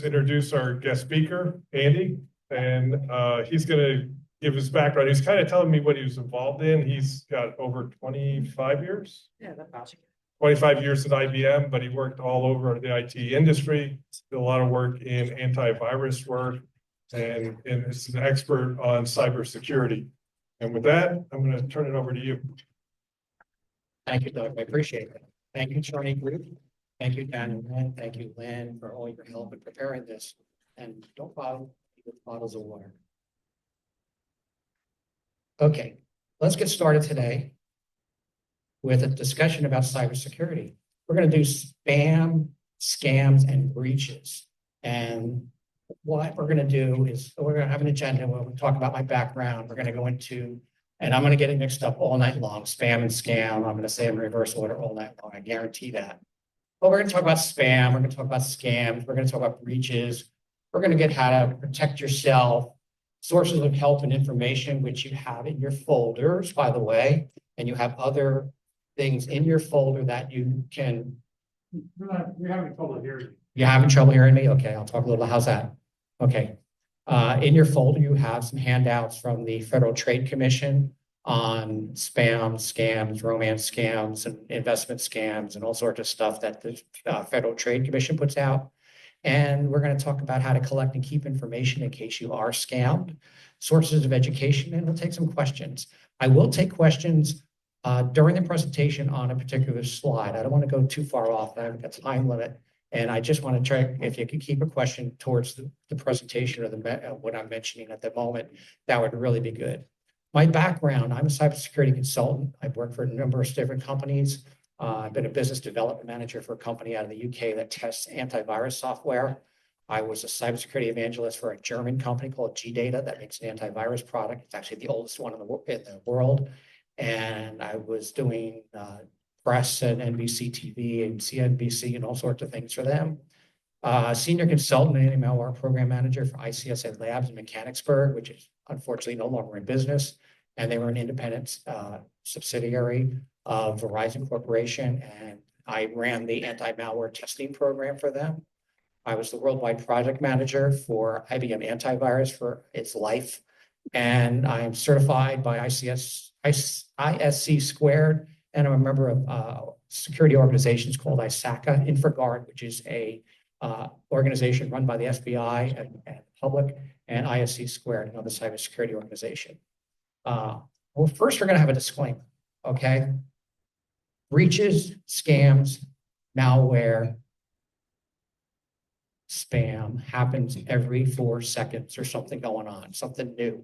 Introduce our guest speaker, Andy, and he's going to give his background. He's kind of telling me what he was involved in. He's got over 25 years. Yeah, that's awesome. 25 years at IBM, but he worked all over the IT industry, did a lot of work in antivirus work, and is an expert on cybersecurity. And with that, I'm going to turn it over to you. Thank you, Doug. I appreciate it. Thank you, Charney Group. Thank you, Dan and Lynn. Thank you, Lynn, for all your help in preparing this. And don't bother with bottles of water. Okay, let's get started today with a discussion about cybersecurity. We're going to do spam, scams, and breaches. And what we're going to do is we're going to have an agenda where we'll talk about my background. We're going to go into, and I'm going to get it mixed up all night long, spam and scam. I'm going to say in reverse order all night long. I guarantee that. But we're going to talk about spam. We're going to talk about scams. We're going to talk about breaches. We're going to get how to protect yourself, sources of help and information, which you have in your folders, by the way, and you have other things in your folder that you can. You're having trouble hearing me. You're having trouble hearing me? Okay, I'll talk a little. How's that? Okay. In your folder, you have some handouts from the Federal Trade Commission on spam, scams, romance scams, and investment scams, and all sorts of stuff that the Federal Trade Commission puts out. And we're going to talk about how to collect and keep information in case you are scammed, sources of education, and we'll take some questions. I will take questions during the presentation on a particular slide. I don't want to go too far off. I have a time limit. And I just want to check if you could keep a question towards the presentation or what I'm mentioning at the moment. That would really be good. My background, I'm a cybersecurity consultant. I've worked for a number of different companies. I've been a business development manager for a company out of the UK that tests antivirus software. I was a cybersecurity evangelist for a German company called G-Data that makes an antivirus product. It's actually the oldest one in the world. And I was doing press and NBC TV and CNBC and all sorts of things for them. Senior consultant and anti-malware program manager for ICSA Labs in Mechanicsburg, which is unfortunately no longer in business. And they were an independent subsidiary of Verizon Corporation. And I ran the anti-malware testing program for them. I was the worldwide project manager for IBM Antivirus for its life. And I'm certified by ISC Squared. And I'm a member of security organizations called ISACA InfraGard, which is a organization run by the FBI and public, and ISC Squared, another cybersecurity organization. Well, first, we're going to have a disclaimer, okay? Breaches, scams, malware, spam happens every 4 seconds or something going on, something new.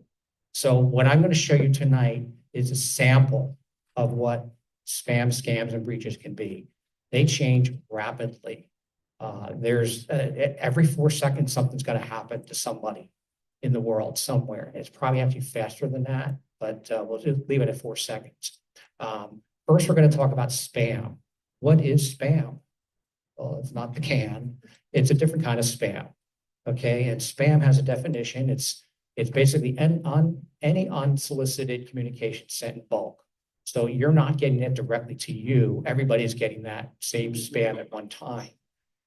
So what I'm going to show you tonight is a sample of what spam, scams, and breaches can be. They change rapidly. There's every 4 seconds, something's going to happen to somebody in the world somewhere. It's probably actually faster than that, but we'll just leave it at 4 seconds. First, we're going to talk about spam. What is spam? Well, it's not the can. It's a different kind of spam. Okay, and spam has a definition. It's basically any unsolicited communication sent in bulk. So you're not getting it directly to you. Everybody's getting that same spam at one time.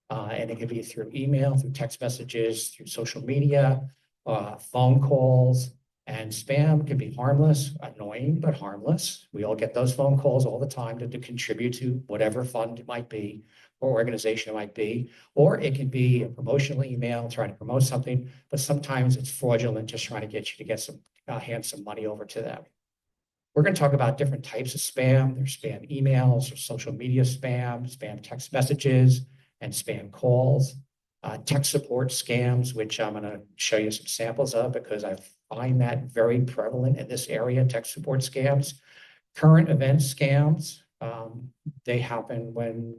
And it can be through email, through text messages, through social media, phone calls. And spam can be harmless, annoying, but harmless. We all get those phone calls all the time to contribute to whatever fund it might be or organization it might be. Or it can be a promotional email trying to promote something, but sometimes it's fraudulent, just trying to get you to get some, hand some money over to them. We're going to talk about different types of spam. There's spam emails, or social media spam, spam text messages, and spam calls. Tech support scams, which I'm going to show you some samples of because I find that very prevalent in this area, tech support scams. Current event scams, they happen when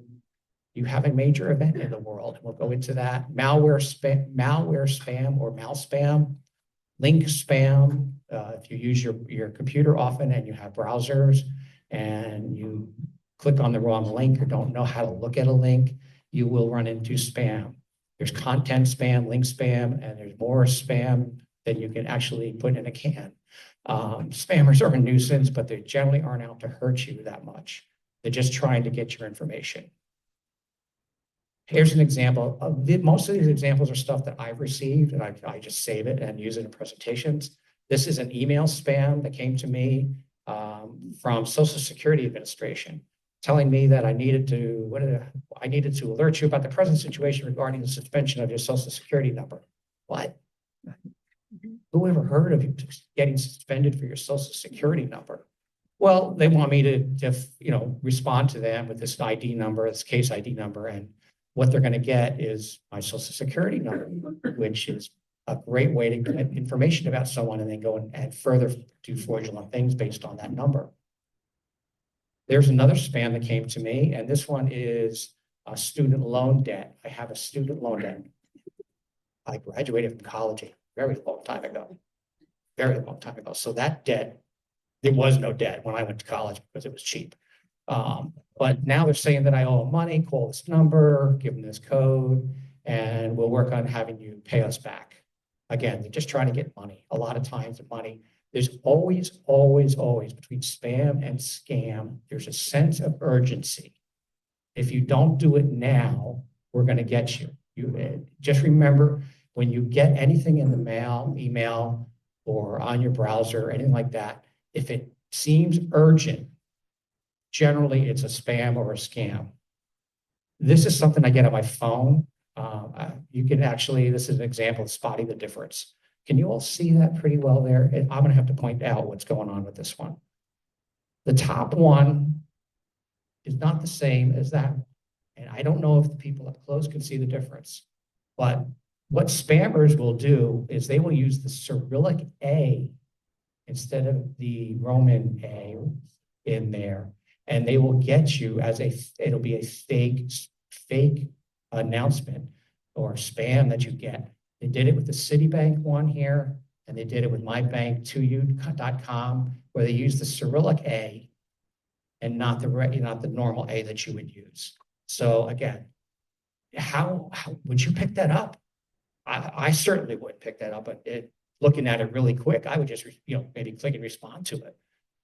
you have a major event in the world. We'll go into that. Malware spam or mal spam. Link spam, if you use your computer often and you have browsers and you click on the wrong link or don't know how to look at a link, you will run into spam. There's content spam, link spam, and there's more spam than you can actually put in a can. Spammers are a nuisance, but they generally aren't out to hurt you that much. They're just trying to get your information. Here's an example of most of these examples are stuff that I've received, and I just save it and use it in presentations. This is an email spam that came to me from Social Security Administration, telling me that I needed to alert you about the present situation regarding the suspension of your Social Security number. What? Who ever heard of you getting suspended for your Social Security number? Well, they want me to respond to them with this ID number, this case ID number, and what they're going to get is my Social Security number, which is a great way to get information about someone and then go and further do fraudulent things based on that number. There's another spam that came to me, and this one is a student loan debt. I have a student loan debt. I graduated from college a very long time ago, very long time ago. So that debt, there was no debt when I went to college because it was cheap. But now they're saying that I owe them money, call this number, give them this code, and we'll work on having you pay us back. Again, they're just trying to get money. A lot of times the money, there's always between spam and scam, there's a sense of urgency. If you don't do it now, we're going to get you. Just remember, when you get anything in the mail, email, or on your browser, anything like that, if it seems urgent, generally it's a spam or a scam. This is something I get on my phone. You can actually, this is an example of spotting the difference. Can you all see that pretty well there? I'm going to have to point out what's going on with this one. The top one is not the same as that one. And I don't know if the people up close can see the difference. But what spammers will do is they will use the Cyrillic A instead of the Roman A in there. And they will get you as it'll be a fake announcement or spam that you get. They did it with the Citibank one here, and they did it with mybank2u.com, where they used the Cyrillic A and not the normal A that you would use. So again, how would you pick that up? I certainly would pick that up, but looking at it really quick, I would just maybe click and respond to it.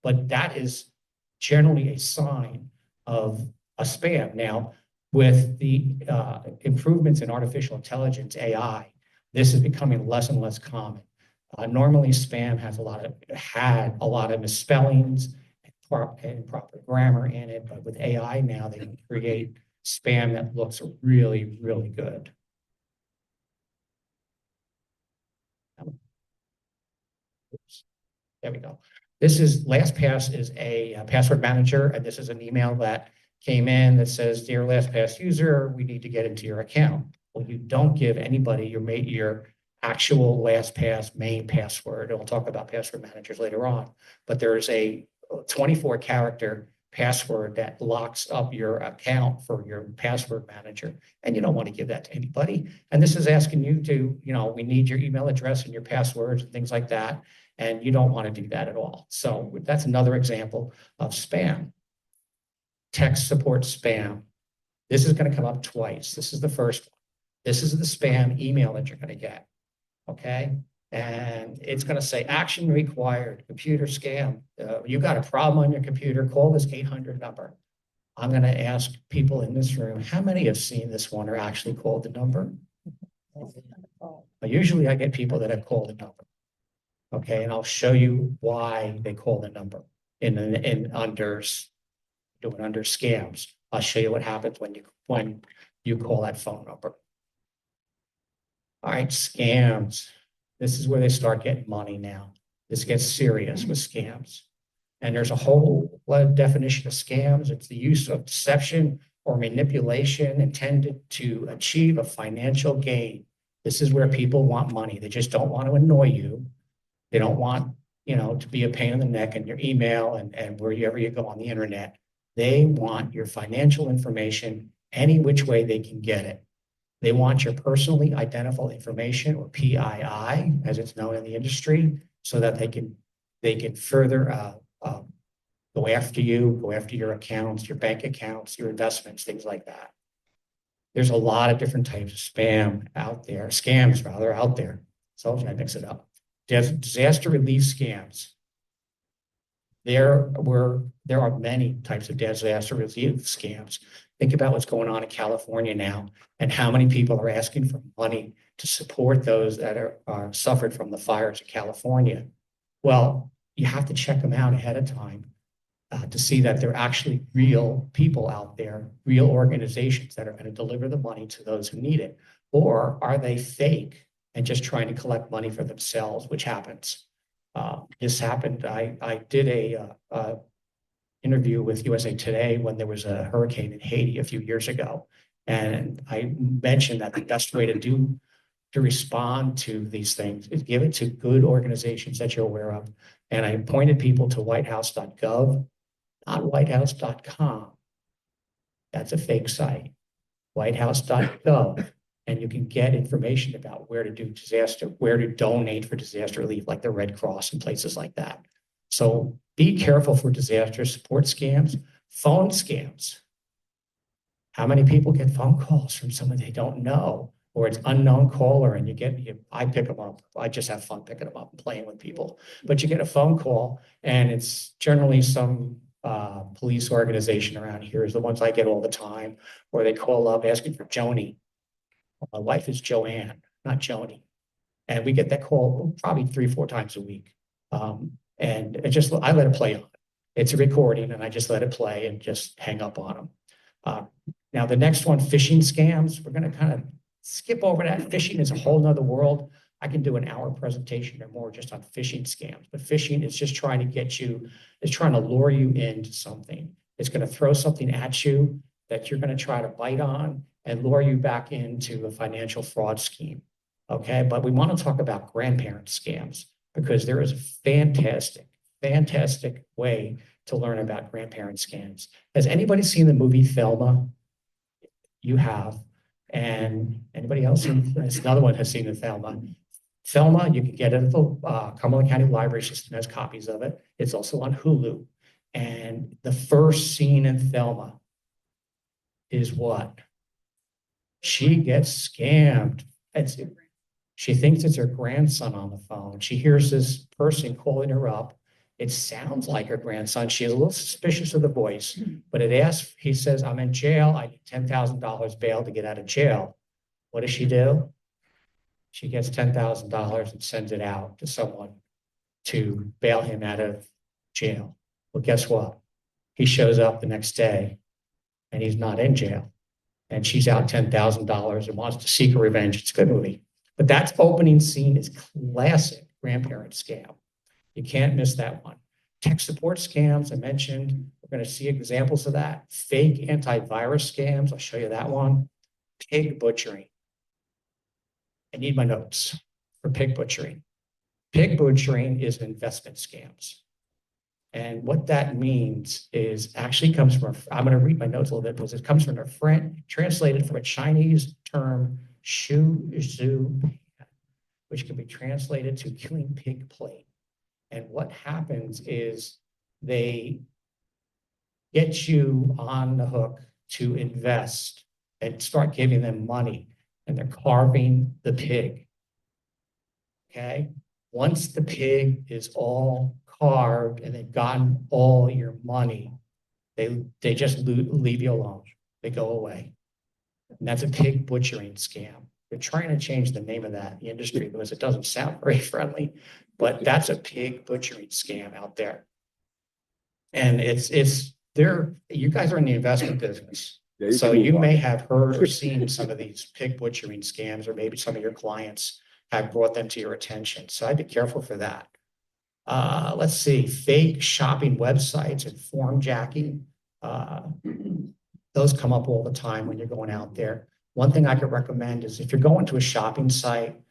But that is generally a sign of a spam. Now, with the improvements in artificial intelligence, AI, this is becoming less and less common. Normally, spam had a lot of misspellings and improper grammar in it, but with AI now, they can create spam that looks really, really good. Oops. There we go. This is LastPass is a password manager, and this is an email that came in that says, "Dear LastPass user, we need to get into your account." Well, you don't give anybody your actual LastPass main password. And we'll talk about password managers later on. But there is a 24-character password that locks up your account for your password manager. And you don't want to give that to anybody. And this is asking you to, we need your email address and your passwords and things like that. And you don't want to do that at all. So that's another example of spam. Text support spam. This is going to come up twice. This is the first one. This is the spam email that you're going to get. Okay. And it's going to say action required, computer scam. You got a problem on your computer, call this 800 number. I'm going to ask people in this room, how many have seen this one or actually called the number? But usually I get people that have called the number. Okay. And I'll show you why they call the number under scams. I'll show you what happens when you call that phone number. All right, scams. This is where they start getting money now. This gets serious with scams. And there's a whole definition of scams. It's the use of deception or manipulation intended to achieve a financial gain. This is where people want money. They just don't want to annoy you. They don't want, to be a pain in the neck in your email and wherever you go on the internet. They want your financial information any which way they can get it. They want your personally identifiable information, or PII, as it's known in the industry, so that they can further go after you, go after your accounts, your bank accounts, your investments, things like that. There's a lot of different types of scams out there. So I mix it up. Disaster relief scams. There are many types of disaster relief scams. Think about what's going on in California now and how many people are asking for money to support those that are suffered from the fires in California. Well, you have to check them out ahead of time to see that they're actually real people out there, real organizations that are going to deliver the money to those who need it. Or are they fake and just trying to collect money for themselves, which happens. This happened. I did a interview with USA Today when there was a hurricane in Haiti a few years ago. And I mentioned that the best way to respond to these things is give it to good organizations that you're aware of. And I pointed people to whitehouse.gov, not whitehouse.com. That's a fake site. Whitehouse.gov. And you can get information about where to do disaster, where to donate for disaster relief, like the Red Cross and places like that. So be careful for disaster support scams, phone scams. How many people get phone calls from someone they don't know, or it's unknown caller, and I pick them up. I just have fun picking them up and playing with people. But you get a phone call, and it's generally some police organization around here is the ones I get all the time, or they call up asking for Joni. My wife is Joanne, not Joni. And we get that call probably 3-4 times a week. And I let it play on. It's a recording, and I just let it play and just hang up on them. Now, the next one, phishing scams, we're going to kind of skip over that. Phishing is a whole nother world. I can do an hour presentation or more just on phishing scams. But phishing is just trying to lure you into something. It's going to throw something at you that you're going to try to bite on and lure you back into a financial fraud scheme. Okay, but we want to talk about grandparent scams because there is a fantastic way to learn about grandparent scams. Has anybody seen the movie Thelma? You have. And anybody else? Another one has seen the Thelma. Thelma, you can get it at the Cumberland County Library System, has copies of it. It's also on Hulu. And the first scene in Thelma is what? She gets scammed. She thinks it's her grandson on the phone. She hears this person calling her up. It sounds like her grandson. She's a little suspicious of the voice, but he says, I'm in jail. I need $10,000 bail to get out of jail. What does she do? She gets $10,000 and sends it out to someone to bail him out of jail. Well, guess what? He shows up the next day and he's not in jail. And she's out $10,000 and wants to seek revenge. It's a good movie. But that opening scene is classic grandparent scam. You can't miss that one. Tech support scams, I mentioned. We're going to see examples of that. Fake antivirus scams. I'll show you that one. Pig butchering. I need my notes for pig butchering. Pig butchering is investment scams. And what that means is actually comes from, I'm going to read my notes a little bit because it comes from translated from a Chinese term, shu zhu, which can be translated to killing pig plate. And what happens is they get you on the hook to invest and start giving them money, and they're carving the pig. Okay? Once the pig is all carved and they've gotten all your money, they just leave you alone. They go away. And that's a pig butchering scam. They're trying to change the name of that in the industry because it doesn't sound very friendly, but that's a pig butchering scam out there. And you guys are in the investment business. Yeah, so you may have heard or seen some of these pig butchering scams, or maybe some of your clients have brought them to your attention. So I'd be careful for that. Let's see, fake shopping websites and form jacking. Those come up all the time when you're going out there. One thing I could recommend is if you're going to a shopping site,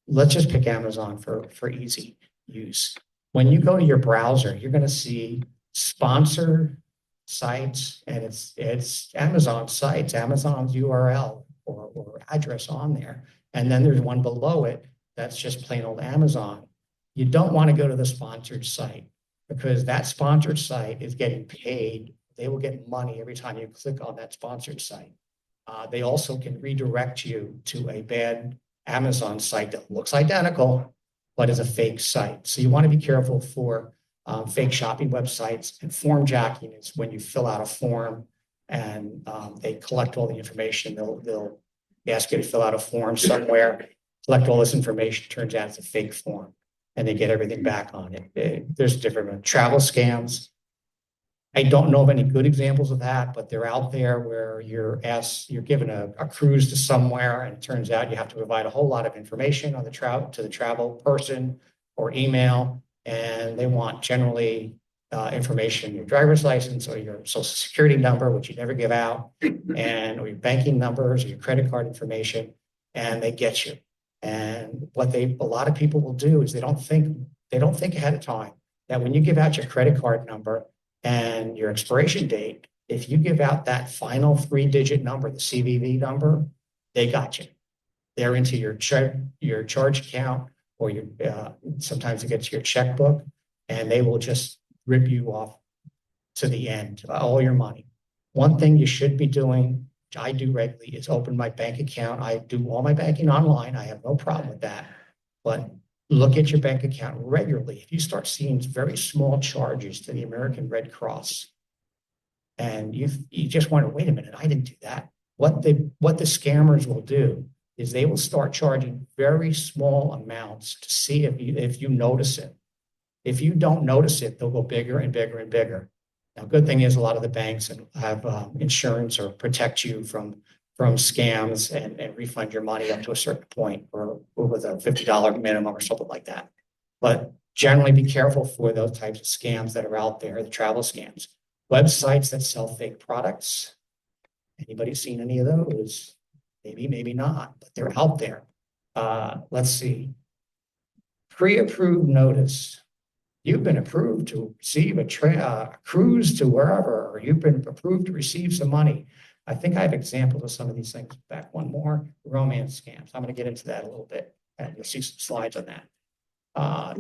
let's just pick Amazon for easy use. When you go to your browser, you're going to see sponsored sites, and it's Amazon sites, Amazon's URL or address on there. And then there's one below it that's just plain old Amazon. You don't want to go to the sponsored site because that sponsored site is getting paid. They will get money every time you click on that sponsored site. They also can redirect you to a bad Amazon site that looks identical, but is a fake site. So you want to be careful for fake shopping websites. And form jacking is when you fill out a form And they collect all the information. They'll ask you to fill out a form somewhere, collect all this information. Turns out it's a fake form, and they get everything back on it. There's different travel scams. I don't know of any good examples of that, but they're out there where you're given a cruise to somewhere, and it turns out you have to provide a whole lot of information on the travel person or email, and they want generally information, your driver's license or your social security number, which you never give out, or your banking numbers or your credit card information, and they get you. And what a lot of people will do is they don't think ahead of time that when you give out your credit card number and your expiration date, if you give out that final 3-digit number, the CVV number, they got you. They're into your charge account, or sometimes it gets your checkbook, and they will just rip you off to the end, all your money. One thing you should be doing, which I do regularly, is open my bank account. I do all my banking online. I have no problem with that. But look at your bank account regularly. If you start seeing very small charges to the American Red Cross, and you just wonder, wait a minute, I didn't do that. What the scammers will do is they will start charging very small amounts to see if you notice it. If you don't notice it, they'll go bigger and bigger and bigger. Now, good thing is a lot of the banks have insurance or protect you from scams and refund your money up to a certain point, or with a $50 minimum or something like that. But generally be careful for those types of scams that are out there, the travel scams. Websites that sell fake products. Anybody seen any of those? Maybe, maybe not, but they're out there. Let's see. Pre-approved notice. You've been approved to receive a cruise to wherever, or you've been approved to receive some money. I think I have examples of some of these things. Back one more, romance scams. I'm going to get into that a little bit, and you'll see some slides on that.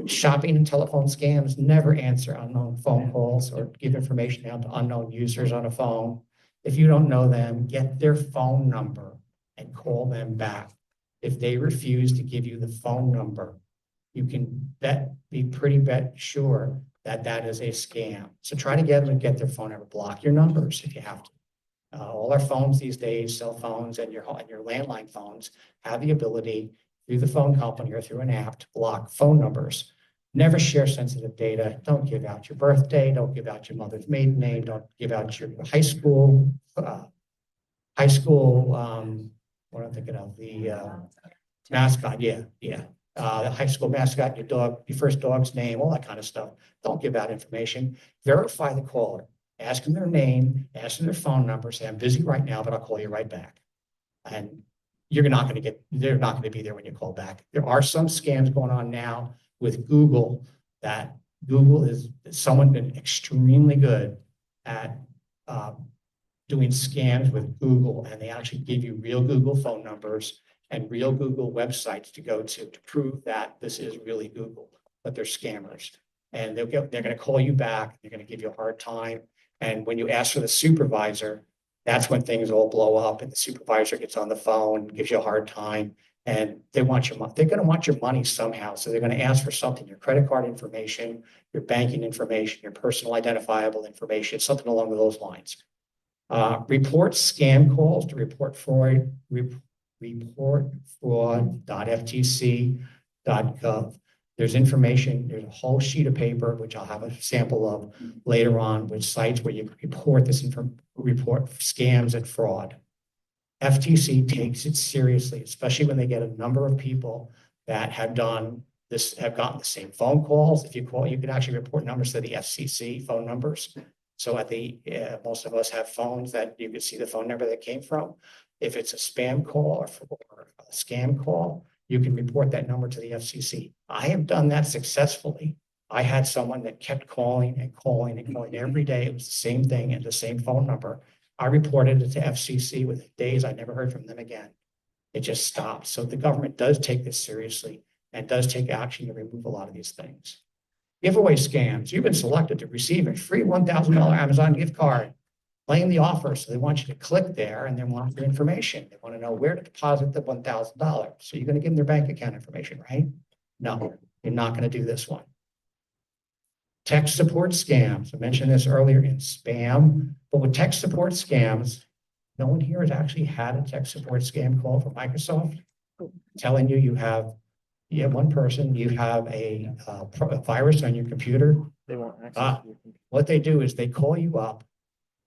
Shopping and telephone scams. Never answer unknown phone calls or give information out to unknown users on a phone. If you don't know them, get their phone number and call them back. If they refuse to give you the phone number, you can be pretty sure that that is a scam. So try to get them and get their phone number. Block your numbers if you have to. All our phones these days, cell phones and your landline phones, have the ability through the phone company or through an app to block phone numbers. Never share sensitive data. Don't give out your birthday. Don't give out your mother's maiden name. Don't give out your high school. What am I thinking of? The mascot. Yeah. The high school mascot, your first dog's name, all that kind of stuff. Don't give out information. Verify the caller. Ask them their name, ask them their phone number, say, I'm busy right now, but I'll call you right back. And they're not going to be there when you call back. There are some scams going on now with Google, that someone been extremely good at doing scams with Google, and they actually give you real Google phone numbers and real Google websites to go to prove that this is really Google, but they're scammers. And they're going to call you back. They're going to give you a hard time. And when you ask for the supervisor, that's when things all blow up, and the supervisor gets on the phone, gives you a hard time, and they're going to want your money somehow. So they're going to ask for something, your credit card information, your banking information, your personal identifiable information, something along those lines. Report scam calls to report fraud, report fraud.ftc.gov. There's information, there's a whole sheet of paper, which I'll have a sample of later on, which sites where you report report scams and fraud. FTC takes it seriously, especially when they get a number of people that have gotten the same phone calls. If you call, you can actually report numbers to the FCC phone numbers. So most of us have phones that you can see the phone number that came from. If it's a spam call or a scam call, you can report that number to the FCC. I have done that successfully. I had someone that kept calling and calling and calling every day. It was the same thing and the same phone number. I reported it to FCC within days. I never heard from them again. It just stopped. So the government does take this seriously and does take action to remove a lot of these things. Giveaway scams. You've been selected to receive a free $1,000 Amazon gift card. Claim the offer. So they want you to click there and they want your information. They want to know where to deposit the $1,000. So you're going to give them their bank account information, right? No, you're not going to do this one. Tech support scams. I mentioned this earlier in spam, but with tech support scams, no one here has actually had a tech support scam call from Microsoft telling you you have one person, you have a virus on your computer. They won't access your computer. What they do is they call you up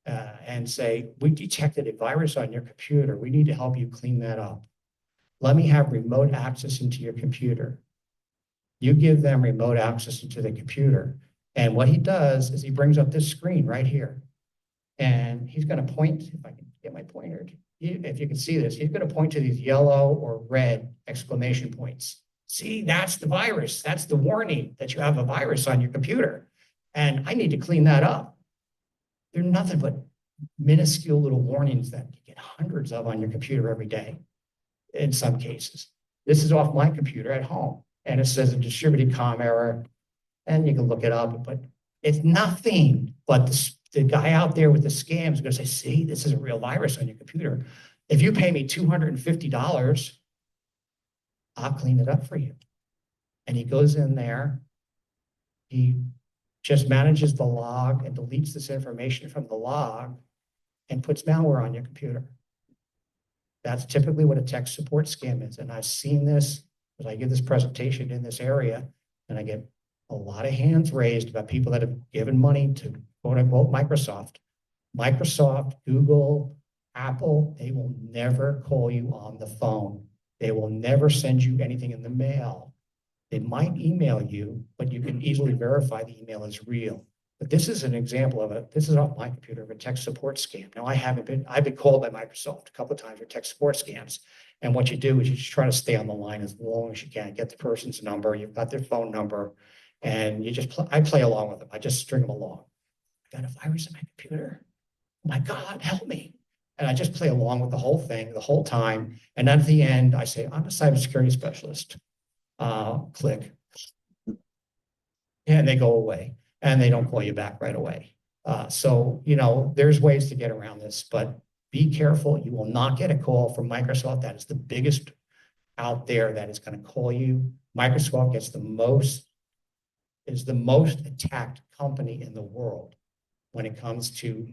and say, we detected a virus on your computer. We need to help you clean that up. Let me have remote access into your computer. You give them remote access into the computer. And what he does is he brings up this screen right here. And he's going to point, if I can get my pointer, if you can see this, he's going to point to these yellow or red exclamation points. See, that's the virus. That's the warning that you have a virus on your computer. And I need to clean that up. They're nothing but minuscule little warnings that you get hundreds of on your computer every day in some cases. This is off my computer at home. And it says a distributed COM error. And you can look it up, but it's nothing but the guy out there with the scams is going to say, see, this is a real virus on your computer. If you pay me $250, I'll clean it up for you. And he goes in there, he just manages the log and deletes this information from the log and puts malware on your computer. That's typically what a tech support scam is. And I've seen this as I give this presentation in this area, and I get a lot of hands raised about people that have given money to quote unquote Microsoft. Microsoft, Google, Apple, they will never call you on the phone. They will never send you anything in the mail. They might email you, but you can easily verify the email is real. But this is an example of it. This is off my computer of a tech support scam. Now I've been called by Microsoft a couple of times for tech support scams. And what you do is you just try to stay on the line as long as you can, get the person's number, you've got their phone number, and you just I play along with them. I just string them along. I got a virus in my computer. Oh my God, help me. And I just play along with the whole thing the whole time. And then at the end, I say, I'm a cybersecurity specialist. Click. And they go away and they don't call you back right away. So, there's ways to get around this, but be careful. You will not get a call from Microsoft. That is the biggest out there that is going to call you. Microsoft is the most attacked company in the world when it comes to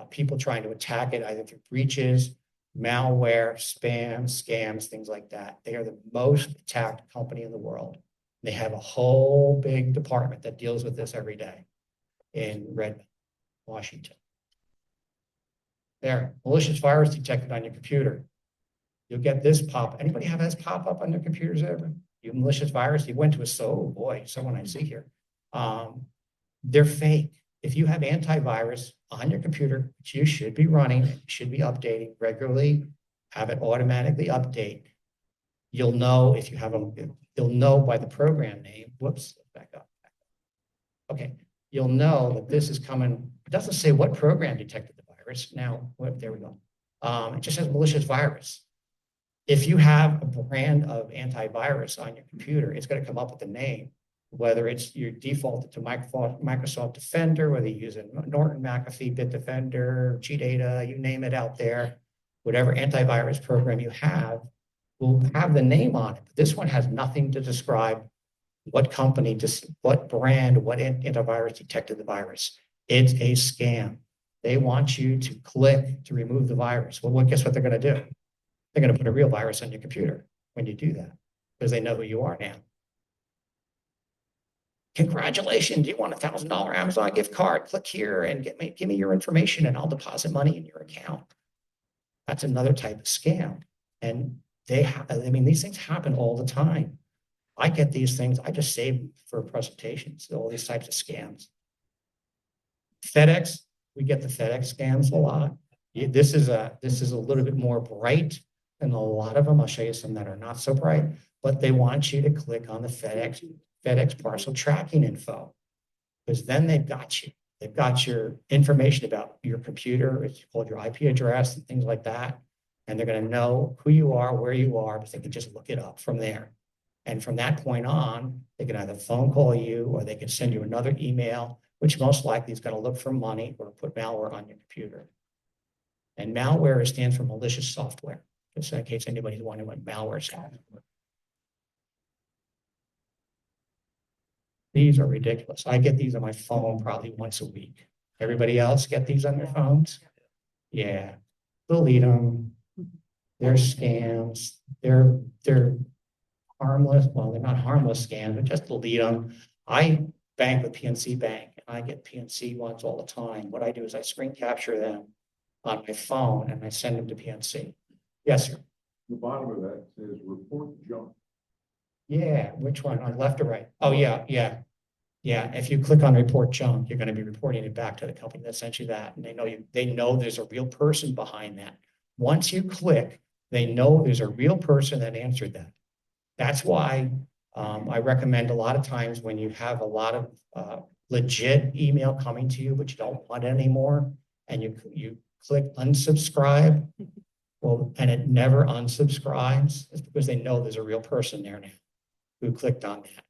people trying to attack it, either through breaches, malware, spam, scams, things like that. They are the most attacked company in the world. They have a whole big department that deals with this every day in Redmond, Washington. There, malicious virus detected on your computer. You'll get this pop. Anybody have this pop up on their computers ever? You malicious virus, you went to someone I see here. They're fake. If you have antivirus on your computer, which you should be running, should be updating regularly, have it automatically update. You'll know if you have you'll know by the program name. Whoops, back up. Okay, you'll know that this is coming. It doesn't say what program detected the virus. Now, there we go. It just says malicious virus. If you have a brand of antivirus on your computer, it's going to come up with the name, whether it's your defaulted to Microsoft Defender, whether you use a Norton, McAfee, Bitdefender, GData, you name it out there, whatever antivirus program you have will have the name on it. But this one has nothing to describe what company, what brand, what antivirus detected the virus. It's a scam. They want you to click to remove the virus. Well, guess what they're going to do? They're going to put a real virus on your computer when you do that because they know who you are now. Congratulations, you want a $1,000 Amazon gift card. Click here and give me your information and I'll deposit money in your account. That's another type of scam. And these things happen all the time. I get these things, I just save them for presentations, all these types of scams. FedEx, we get the FedEx scams a lot. This is a little bit more bright than a lot of them. I'll show you some that are not so bright, but they want you to click on the FedEx parcel tracking info, because then they've got you. They've got your information about your computer, it's called your IP address and things like that. And they're going to know who you are, where you are, but they can just look it up from there. And from that point on, they can either phone call you or they can send you another email, which most likely is going to look for money or put malware on your computer. And malware stands for malicious software, just in case anybody's wondering what malware stands for. These are ridiculous. I get these on my phone probably once a week. Everybody else get these on their phones? Yeah, delete them. They're scams. They're harmless. Well, they're not harmless scams, but just delete them. I bank with PNC Bank and I get PNC ones all the time. What I do is I screen capture them on my phone and I send them to PNC. Yes, sir. The bottom of that says report junk. Yeah, which one? On left or right? Oh, yeah. Yeah, if you click on report junk, you're going to be reporting it back to the company that sent you that. And they know there's a real person behind that. Once you click, they know there's a real person that answered that. That's why I recommend a lot of times when you have a lot of legit email coming to you, but you don't want it anymore, and you click unsubscribe, well, and it never unsubscribes, it's because they know there's a real person there now who clicked on that.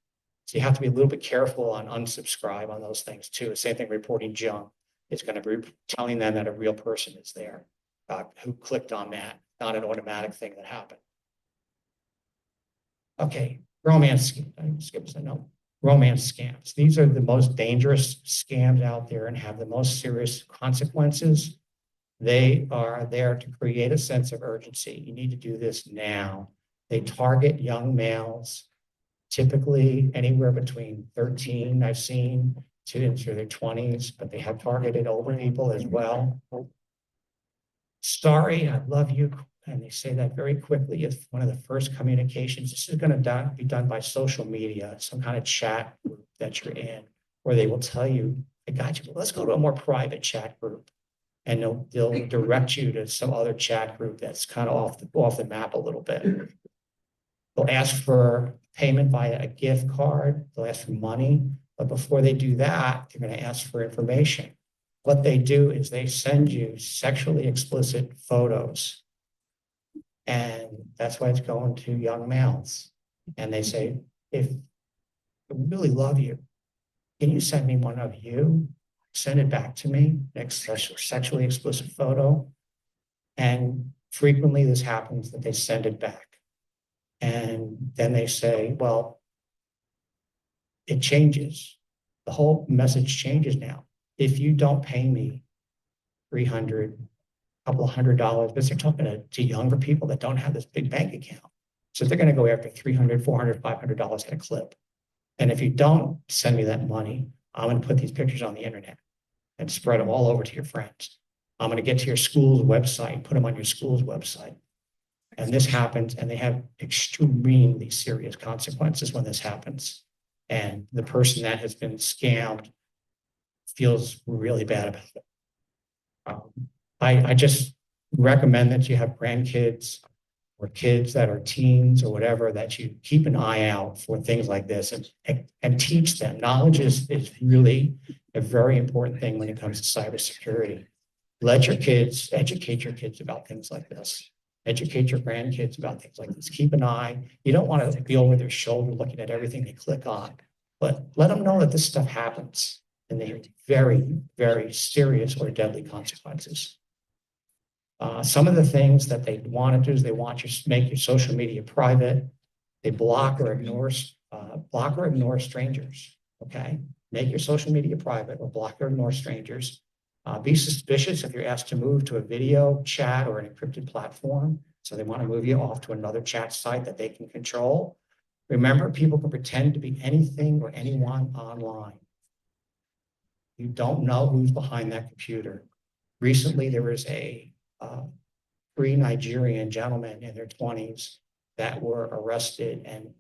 So you have to be a little bit careful on unsubscribe on those things too. Same thing reporting junk. It's going to be telling them that a real person is there who clicked on that, not an automatic thing that happened. Okay, romance scams. These are the most dangerous scams out there and have the most serious consequences. They are there to create a sense of urgency. You need to do this now. They target young males, typically anywhere between 13, I've seen, to into their 20s, but they have targeted older people as well. Sorry, I love you. And they say that very quickly. It's one of the first communications. This is going to be done by social media, some kind of chat group that you're in, where they will tell you, I got you, let's go to a more private chat group. And they'll direct you to some other chat group that's kind of off the map a little bit. They'll ask for payment via a gift card. They'll ask for money. But before they do that, they're going to ask for information. What they do is they send you sexually explicit photos. And that's why it's going to young males. And they say, if I really love you, can you send me one of you? Send it back to me, next sexually explicit photo. And frequently this happens that they send it back. And then they say, well, it changes. The whole message changes now. If you don't pay me $300, couple of $100, but they're talking to younger people that don't have this big bank account. So they're going to go after $300, $400, $500 at a clip. And if you don't send me that money, I'm going to put these pictures on the internet and spread them all over to your friends. I'm going to get to your school's website, put them on your school's website. And this happens, and they have extremely serious consequences when this happens. And the person that has been scammed feels really bad about it. I just recommend that you have grandkids or kids that are teens or whatever, that you keep an eye out for things like this and teach them. Knowledge is really a very important thing when it comes to cybersecurity. Let your kids, educate your kids about things like this. Educate your grandkids about things like this. Keep an eye. You don't want to be over their shoulder looking at everything they click on, but let them know that this stuff happens and they have very, very serious or deadly consequences. Some of the things that they want to do is they want you to make your social media private. They block or ignore strangers. Okay, make your social media private or block or ignore strangers. Be suspicious if you're asked to move to a video chat or an encrypted platform. So they want to move you off to another chat site that they can control. Remember, people can pretend to be anything or anyone online. You don't know who's behind that computer. Recently, there was three Nigerian gentlemen in their 20s that were arrested, and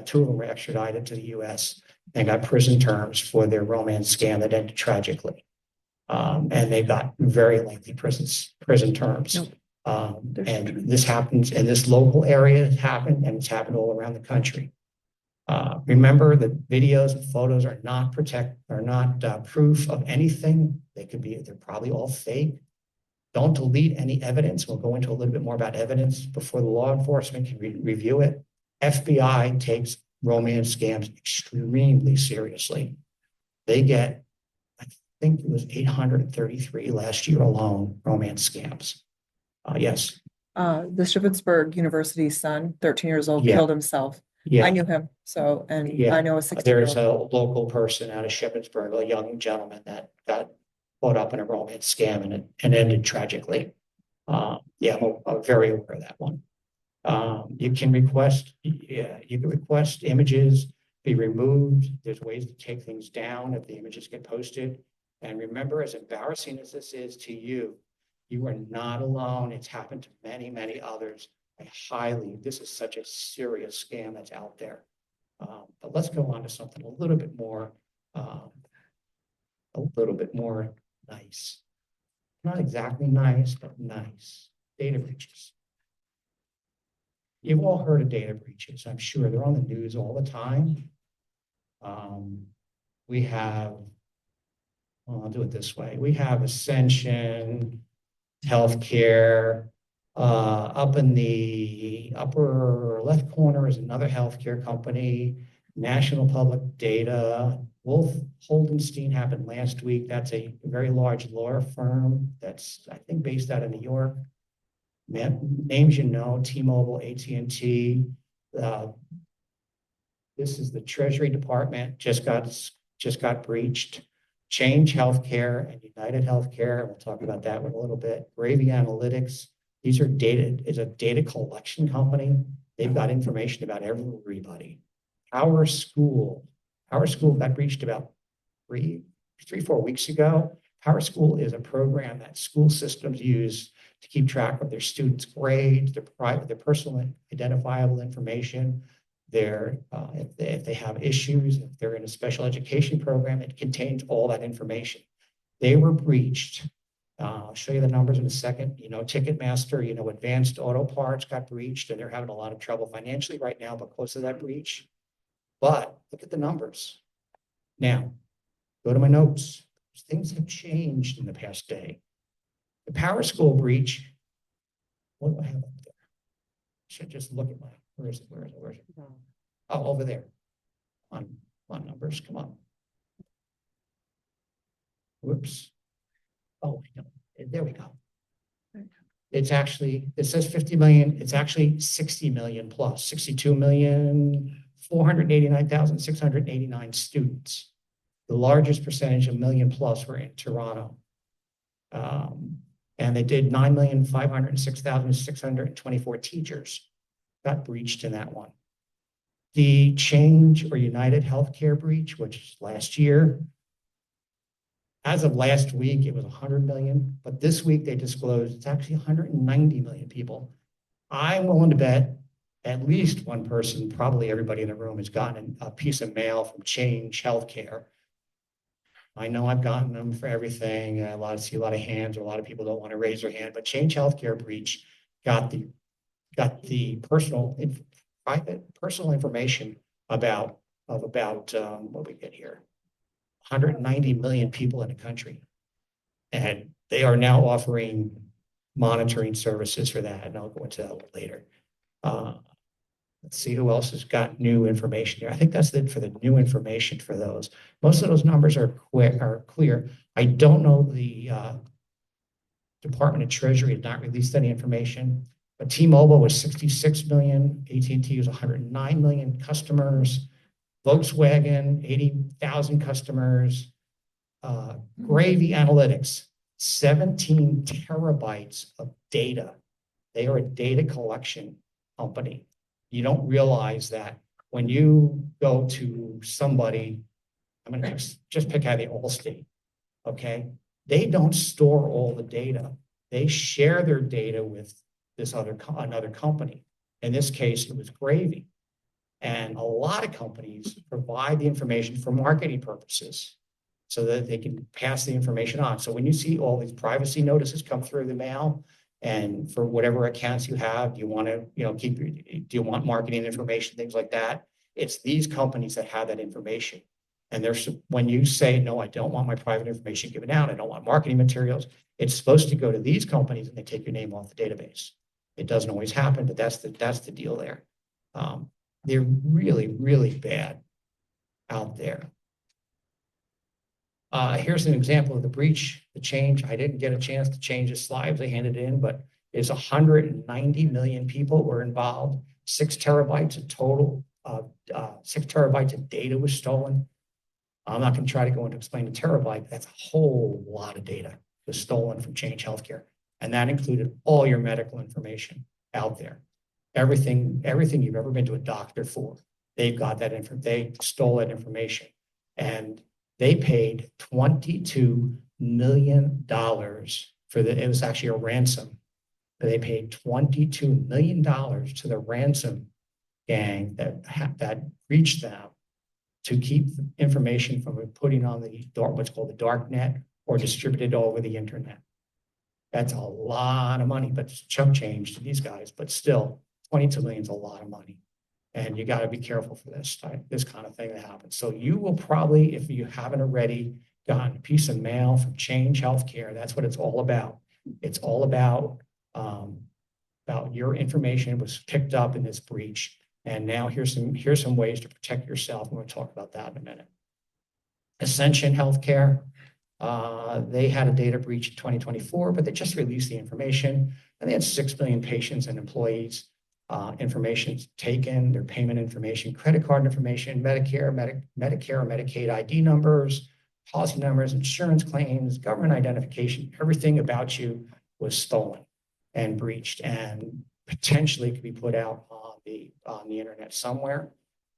two of them were extradited to the U.S. and got prison terms for their romance scam that ended tragically. And they got very lengthy prison terms. Nope. And this happens in this local area. It happened, and it's happened all around the country. Remember that videos and photos are not proof of anything. They're probably all fake. Don't delete any evidence. We'll go into a little bit more about evidence before the law enforcement can review it. FBI takes romance scams extremely seriously. They get, I think it was 833 last year alone, romance scams. Yes. The Shippensburg University son, 13 years old, killed himself. Yeah. I knew him, so, and Yeah. I know a There's 16-year-old. a local person out of Shippensburg, a young gentleman that got caught up in a romance scam and ended tragically. Yeah, I'm very aware of that one. You can request images be removed. There's ways to take things down if the images get posted. And remember, as embarrassing as this is to you, you are not alone. It's happened to many, many others. This is such a serious scam that's out there. But let's go on to something a little bit more nice. Not exactly nice, but nice. Data breaches. You've all heard of data breaches, I'm sure. They're on the news all the time. We have, well, I'll do it this way. We have Ascension Healthcare. Up in the upper left corner is another healthcare company, National Public Data. Wolf Holdenstein happened last week. That's a very large law firm that's, I think, based out of New York. Names you know, T-Mobile, AT&T. This is the Treasury Department, just got breached. Change Healthcare and United Healthcare. We'll talk about that one a little bit. Gravy Analytics. These are is a data collection company. They've got information about everybody. Our school got breached about 4 weeks ago. Power School is a program that school systems use to keep track of their students' grades, their personal identifiable information, if they have issues, if they're in a special education program, it contains all that information. They were breached. I'll show you the numbers in a second. You know, Ticketmaster, you know, Advanced Auto Parts got breached, and they're having a lot of trouble financially right now because of that breach. But look at the numbers. Now, go to my notes. Things have changed in the past day. The Power School breach, what do I have up there? I should just look at where is it? Oh, over there. On numbers, come on. Whoops. Oh, no. There we go. It's actually, it says 50 million, it's actually 60 million plus, 62,489,689 students. The largest percentage, a million plus, were in Toronto. And they did 9,506,624 teachers got breached in that one. The Change or United Healthcare breach, which is last year, as of last week, it was 100 million, but this week they disclosed it's actually 190 million people. I'm willing to bet at least one person, probably everybody in the room, has gotten a piece of mail from Change Healthcare. I know I've gotten them for everything. I see a lot of hands, or a lot of people don't want to raise their hand, but Change Healthcare breach got the private personal information about what we get here. 190 million people in the country. And they are now offering monitoring services for that. And I'll go into that later. Let's see who else has got new information here. I think that's it for the new information for those. Most of those numbers are clear. I don't know, the Department of Treasury has not released any information, but T-Mobile was 66 million, AT&T was 109 million customers, Volkswagen, 80,000 customers, Gravy Analytics, 17 terabytes of data. They are a data collection company. You don't realize that when you go to somebody, I'm going to just pick out the Allstate, okay? They don't store all the data. They share their data with another company. In this case, it was Gravy. And a lot of companies provide the information for marketing purposes so that they can pass the information on. So when you see all these privacy notices come through the mail, and for whatever accounts you have, do you want to, do you want marketing information, things like that? It's these companies that have that information. And when you say, no, I don't want my private information given out, I don't want marketing materials, it's supposed to go to these companies and they take your name off the database. It doesn't always happen, but that's the deal there. They're really, really bad out there. Here's an example of the breach, the change. I didn't get a chance to change the slides. I handed it in, but it's 190 million people were involved, 6 terabytes of total terabytes of data was stolen. I'm not going to try to go into explain the terabyte. That's a whole lot of data was stolen from Change Healthcare. And that included all your medical information out there. Everything you've ever been to a doctor for, they've got that info. They stole that information. And they paid $22 million it was actually a ransom. They paid $22 million to the ransom gang that reached them to keep information from putting on what's called the dark net or distributed over the internet. That's a lot of money, but it's chump change to these guys. But still, 22 million is a lot of money. And you got to be careful for this kind of thing that happens. So you will probably, if you haven't already, gotten a piece of mail from Change Healthcare. That's what it's all about. It's all about your information was picked up in this breach. And now here's some ways to protect yourself. I'm going to talk about that in a minute. Ascension Healthcare, they had a data breach in 2024, but they just released the information. And they had 6 million patients and employees. Information taken, their payment information, credit card information, Medicare or Medicaid ID numbers, policy numbers, insurance claims, government identification, everything about you was stolen and breached and potentially could be put out on the internet somewhere.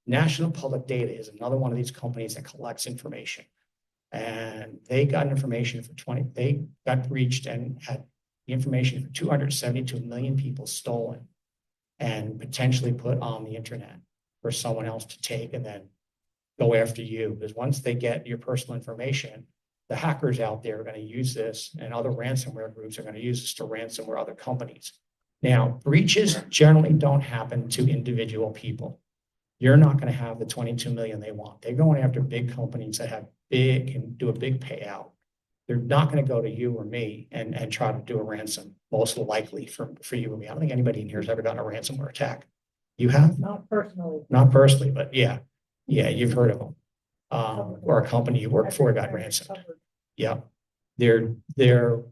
National Public Data is another one of these companies that collects information. And they got information they got breached and had the information for 272 million people stolen and potentially put on the internet for someone else to take and then go after you. Because once they get your personal information, the hackers out there are going to use this, and other ransomware groups are going to use this to ransomware other companies. Now, breaches generally don't happen to individual people. You're not going to have the 22 million they want. They're going after big companies that can do a big payout. They're not going to go to you or me and try to do a ransom, most likely for you and me. I don't think anybody in here has ever done a ransomware attack. You have? Not personally. Not personally, but yeah, you've heard of them. Or a company you work for got ransomed. Yeah, they're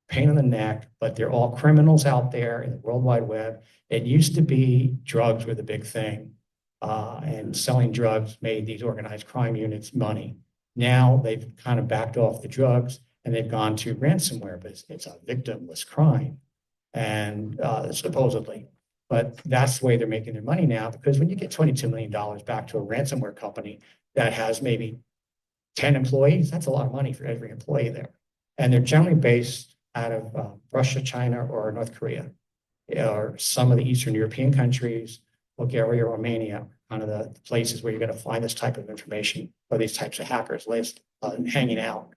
pain in the neck, but they're all criminals out there in the World Wide Web. It used to be drugs were the big thing, and selling drugs made these organized crime units money. Now they've kind of backed off the drugs and they've gone to ransomware, but it's a victimless crime, and supposedly. But that's the way they're making their money now, because when you get $22 million back to a ransomware company that has maybe 10 employees, that's a lot of money for every employee there. And they're generally based out of Russia, China, or North Korea, or some of the Eastern European countries, Bulgaria, Romania, kind of the places where you're going to find this type of information or these types of hackers hanging out.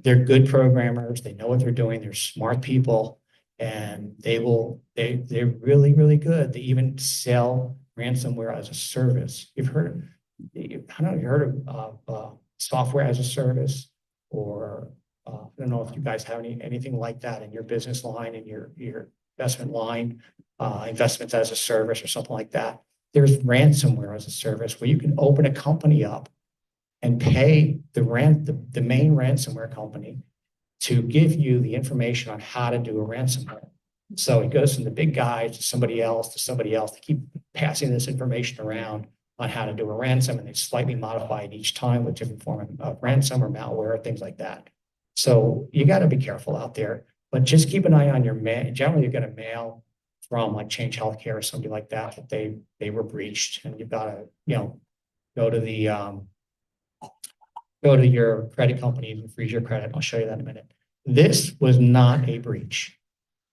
They're good programmers. They know what they're doing. They're smart people. And they're really, really good. They even sell ransomware as a service. I don't know if you heard of software as a service, or I don't know if you guys have anything like that in your business line, in your investment line, investments as a service or something like that. There's ransomware as a service where you can open a company up and pay the main ransomware company to give you the information on how to do a ransomware. So it goes from the big guys to somebody else to somebody else. They keep passing this information around on how to do a ransom, and they slightly modify it each time with different form of ransom or malware, things like that. So you got to be careful out there, but just keep an eye on your mail. Generally, you're going to mail from like Change Healthcare or somebody like that they were breached, and you've got to go to your credit company and freeze your credit. I'll show you that in a minute. This was not a breach.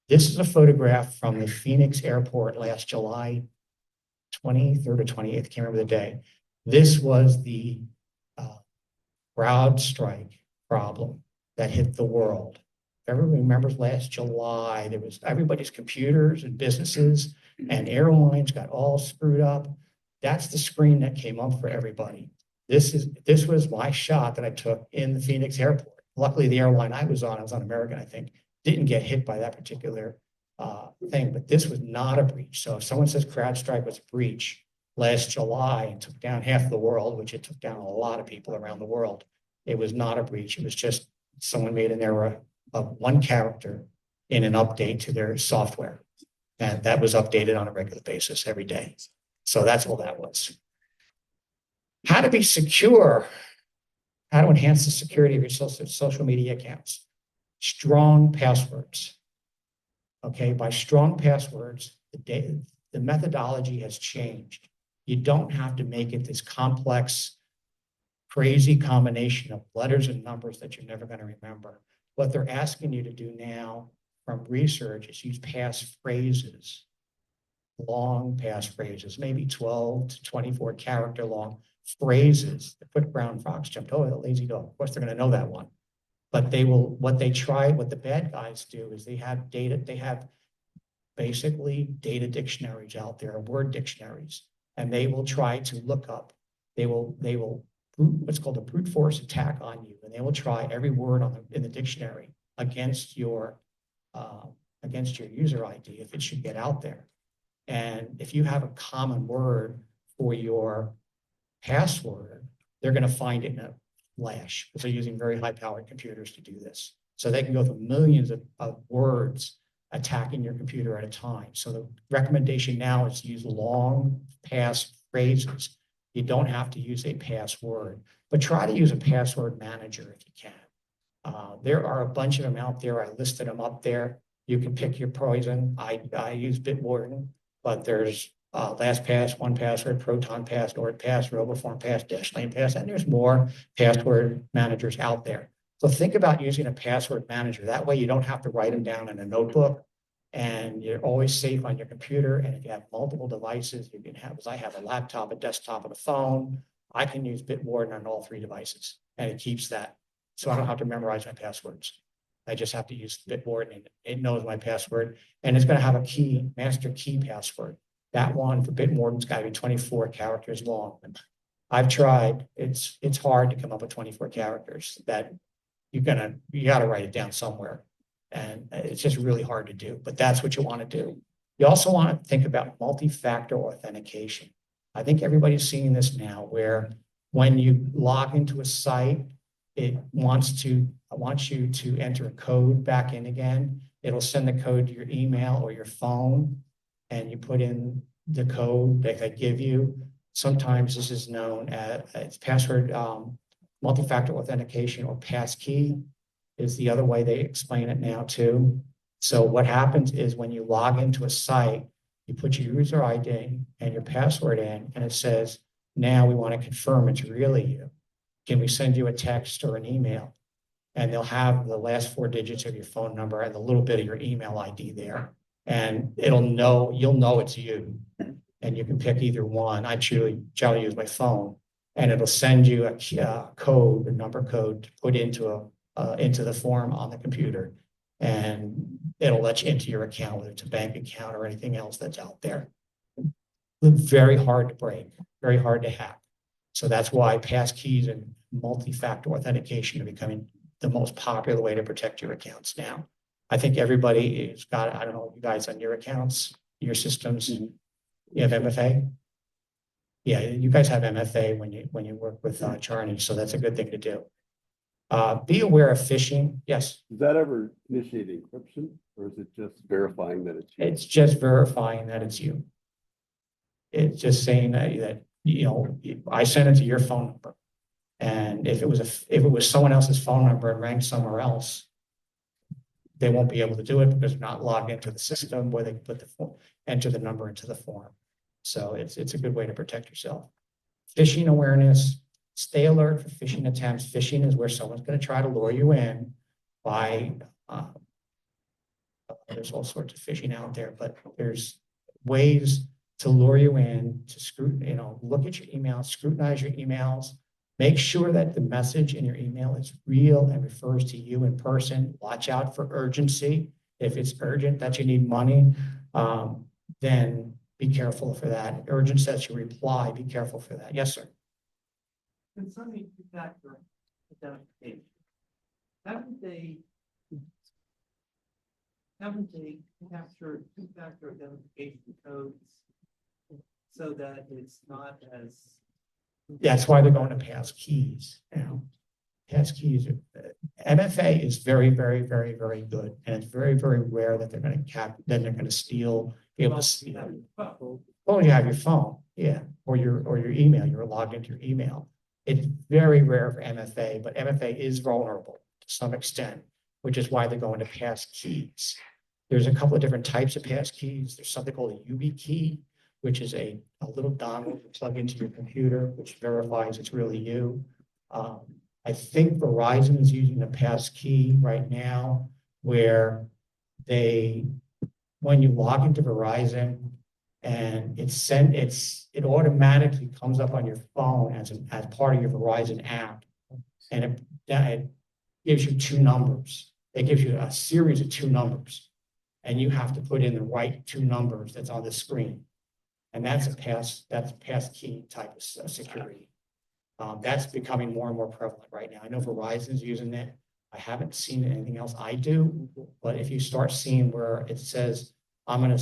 This is a photograph from the Phoenix airport last July 23rd or 28th, can't remember the day. This was the CrowdStrike problem that hit the world. Everyone remembers last July, there was everybody's computers and businesses and airlines got all screwed up. That's the screen that came up for everybody. This was my shot that I took in the Phoenix airport. Luckily, the airline I was on American, I think, didn't get hit by that particular thing, but this was not a breach. So if someone says CrowdStrike was a breach last July and took down half the world, which it took down a lot of people around the world, it was not a breach. It was just someone made an error of one character in an update to their software. And that was updated on a regular basis every day. So that's all that was. How to be secure. How to enhance the security of your social media accounts. Strong passwords. Okay, by strong passwords, the methodology has changed. You don't have to make it this complex, crazy combination of letters and numbers that you're never going to remember. What they're asking you to do now from research is use passphrases, long passphrases, maybe 12 to 24 character long phrases. The quick brown fox jumped over the lazy dog. Of course, they're going to know that one. But what the bad guys do is they have basically data dictionaries out there, word dictionaries, and they will try to look up, they will what's called a brute force attack on you, and they will try every word in the dictionary against your user ID if it should get out there. And if you have a common word for your password, they're going to find it in a flash because they're using very high-powered computers to do this. So they can go through millions of words attacking your computer at a time. So the recommendation now is to use long passphrases. You don't have to use a password, but try to use a password manager if you can. There are a bunch of them out there. I listed them up there. You can pick your poison. I use Bitwarden, but there's LastPass, 1Password, ProtonPass, NordPass, RoboFormPass, DashLanePass, and there's more password managers out there. So think about using a password manager. That way you don't have to write them down in a notebook, and you're always safe on your computer. And if you have multiple devices, you can have, as I have a laptop, a desktop, and a phone, I can use Bitwarden on all 3 devices, and it keeps that. So I don't have to memorize my passwords. I just have to use Bitwarden, and it knows my password, and it's going to have a key, master key password. That one for Bitwarden's got to be 24 characters long. I've tried. It's hard to come up with 24 characters. That you got to write it down somewhere, and it's just really hard to do. But that's what you want to do. You also want to think about multi-factor authentication. I think everybody's seeing this now, where when you log into a site, it wants you to enter a code back in again. It'll send the code to your email or your phone, and you put in the code that they give you. Sometimes this is known as password multi-factor authentication, or passkey is the other way they explain it now too. So what happens is when you log into a site, you put your user ID and your password in, and it says, now we want to confirm it's really you. Can we send you a text or an email? And they'll have the last 4 digits of your phone number and a little bit of your email ID there. And you'll know it's you. And you can pick either one. I try to use my phone, and it'll send you a code, a number code to put into the form on the computer. And it'll let you into your account, whether it's a bank account or anything else that's out there. Very hard to break, very hard to hack. So that's why passkeys and multi-factor authentication are becoming the most popular way to protect your accounts now. I think everybody has got, I don't know, you guys on your accounts, your systems, you have MFA? Yeah, you guys have MFA when you work with Charney, so that's a good thing to do. Be aware of phishing. Yes. Does that ever initiate encryption, or is it just verifying that it's you? It's just verifying that it's you. It's just saying that you know, I sent it to your phone number, and if it was someone else's phone number and ranked somewhere else, they won't be able to do it because they're not logged into the system where they put enter the number into the form. So it's a good way to protect yourself. Phishing awareness. Stay alert for phishing attempts. Phishing is where someone's going to try to lure you in by, there's all sorts of phishing out there, but there's ways to lure you in to look at your emails, scrutinize your emails, make sure that the message in your email is real and refers to you in person. Watch out for urgency. If it's urgent that you need money, then be careful for that. Urgent that you reply, be careful for that. Yes, sir. Concerning two-factor identification, haven't they captured two-factor identification codes so that it's not as? That's why they're going to passkeys now. Passkeys, MFA is very, very, very, very good, and it's very, very rare that they're going to steal. Be able to steal. Well, you have your phone. Yeah, or your email, you're logged into your email. It's very rare for MFA, but MFA is vulnerable to some extent, which is why they're going to pass keys. There's a couple of different types of pass keys. There's something called a UB key, which is a little dongle you plug into your computer, which verifies it's really you. I think Verizon is using a pass key right now where when you log into Verizon and it automatically comes up on your phone as part of your Verizon app. And it gives you two numbers. It gives you a series of two numbers. And you have to put in the right two numbers that's on the screen. And that's a pass key type of security. That's becoming more and more prevalent right now. I know Verizon's using it. I haven't seen anything else I do, but if you start seeing where it says, I'm gonna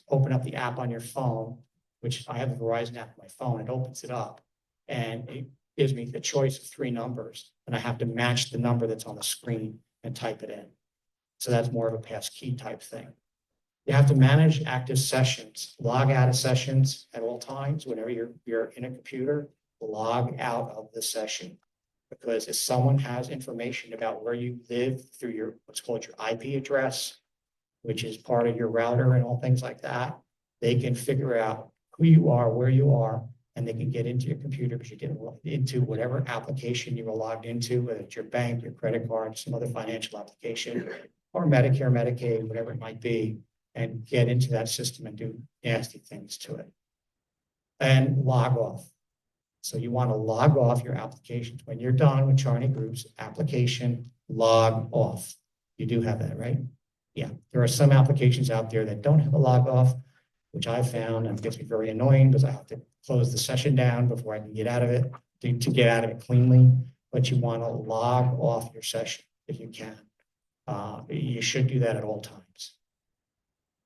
open up the app on your phone, which I have the Verizon app on my phone, it opens it up and it gives me the choice of three numbers and I have to match the number that's on the screen and type it in. So that's more of a pass key type thing. You have to manage active sessions, log out of sessions at all times. Whenever you're in a computer, log out of the session. Because if someone has information about where you live through your what's called your IP address, which is part of your router and all things like that, they can figure out who you are, where you are, and they can get into your computer because you didn't log into whatever application you were logged into, whether it's your bank, your credit card, some other financial application, or Medicare, Medicaid, whatever it might be, and get into that system and do nasty things to it. And log off. So you want to log off your applications. When you're done with Charney Group's application, log off. You do have that, right? Yeah, there are some applications out there that don't have a log off, which I found and it gets me very annoying because I have to close the session down before I can get out of it to get out of it cleanly. But you want to log off your session if you can. You should do that at all times.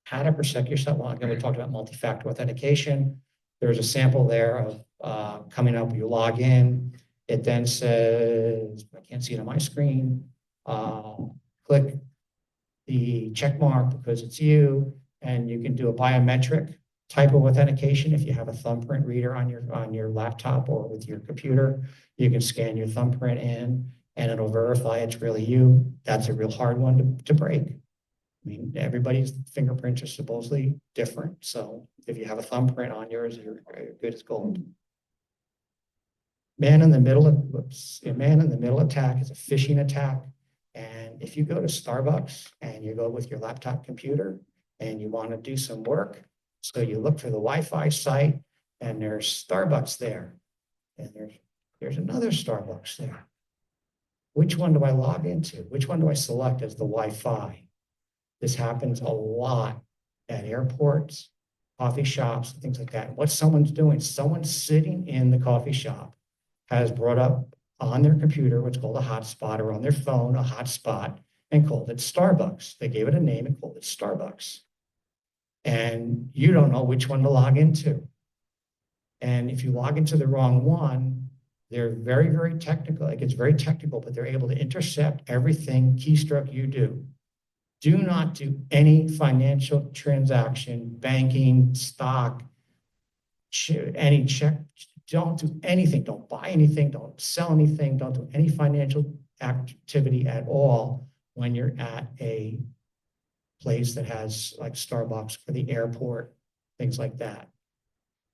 How to protect yourself? Well, again, we talked about multi-factor authentication. There's a sample there of coming up. You log in. It then says, I can't see it on my screen. Click the check mark because it's you, and you can do a biometric type of authentication. If you have a thumbprint reader on your laptop or with your computer, you can scan your thumbprint in, and it'll verify it's really you. That's a real hard one to break. I mean, everybody's fingerprints are supposedly different. So if you have a thumbprint on yours, you're good as gold. Man in the middle attack is a phishing attack. And if you go to Starbucks and you go with your laptop computer and you want to do some work, so you look for the Wi-Fi site and there's Starbucks there. And there's another Starbucks there. Which one do I log into? Which one do I select as the Wi-Fi? This happens a lot at airports, coffee shops, things like that. What someone's doing, someone sitting in the coffee shop has brought up on their computer what's called a hotspot, or on their phone a hotspot, and called it Starbucks. They gave it a name and called it Starbucks. And you don't know which one to log into. And if you log into the wrong one, they're very, very technical. It gets very technical, but they're able to intercept everything keystroke you do. Do not do any financial transaction, banking, stock, any check. Don't do anything. Don't buy anything. Don't sell anything. Don't do any financial activity at all when you're at a place that has like Starbucks or the airport, things like that.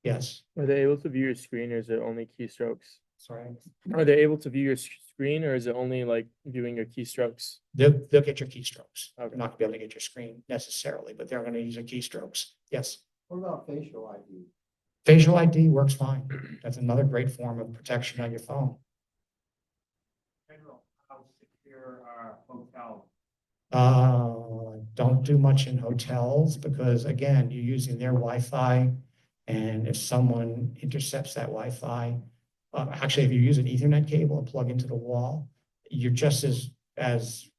Yes. Are they able to view your screen, or is it only keystrokes? Sorry. Are they able to view your screen, or is it only like viewing your keystrokes? They'll get your keystrokes. Okay. They're not gonna be able to get your screen necessarily, but they're going to use your keystrokes. Yes. What about facial ID? Facial ID works fine. That's another great form of protection on your phone. General, how secure are hotels? Don't do much in hotels because again, you're using their Wi-Fi, and if someone intercepts that Wi-Fi, actually, if you use an Ethernet cable and plug into the wall, you're just as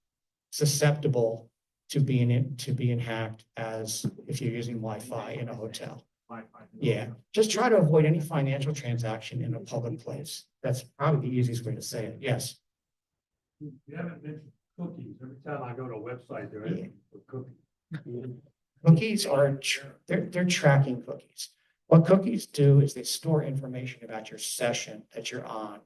susceptible to being hacked as if you're using Wi-Fi in a hotel. Yeah, just try to avoid any financial transaction in a public place. That's probably the easiest way to say it. Yes. You haven't mentioned cookies. Every time I go to a website, they're asking for cookies. Cookies are they're tracking cookies. What cookies do is they store information about your session that you're on.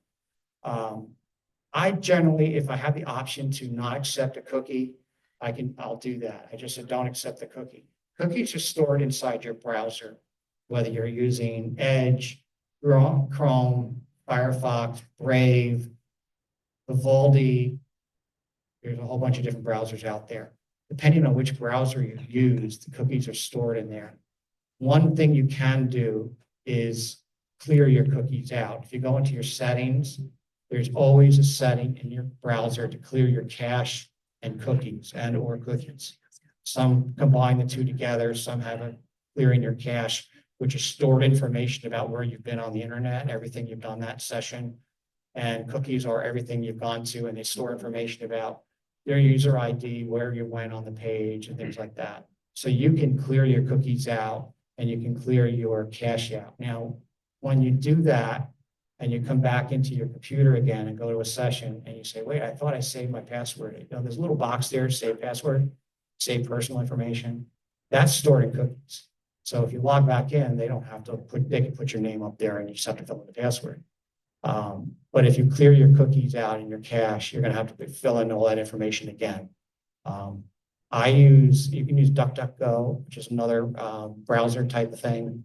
I generally, if I have the option to not accept a cookie, I'll do that. I just said, don't accept the cookie. Cookies are stored inside your browser, whether you're using Edge, Chrome, Firefox, Brave, Vivaldi. There's a whole bunch of different browsers out there. Depending on which browser you use, the cookies are stored in there. One thing you can do is clear your cookies out. If you go into your settings, there's always a setting in your browser to clear your cache and cookies or cookies. Some combine the two together, some have a clearing your cache, which is stored information about where you've been on the internet, everything you've done that session. And cookies are everything you've gone to, and they store information about your user ID, where you went on the page, and things like that. So you can clear your cookies out and you can clear your cache out. Now, when you do that and you come back into your computer again and go to a session and you say, wait, I thought I saved my password. You know, there's a little box there, save password, save personal information. That's stored in cookies. So if you log back in, they don't have to they can put your name up there and you just have to fill in the password. But if you clear your cookies out in your cache, you're going to have to fill in all that information again. You can use DuckDuckGo, which is another browser type of thing,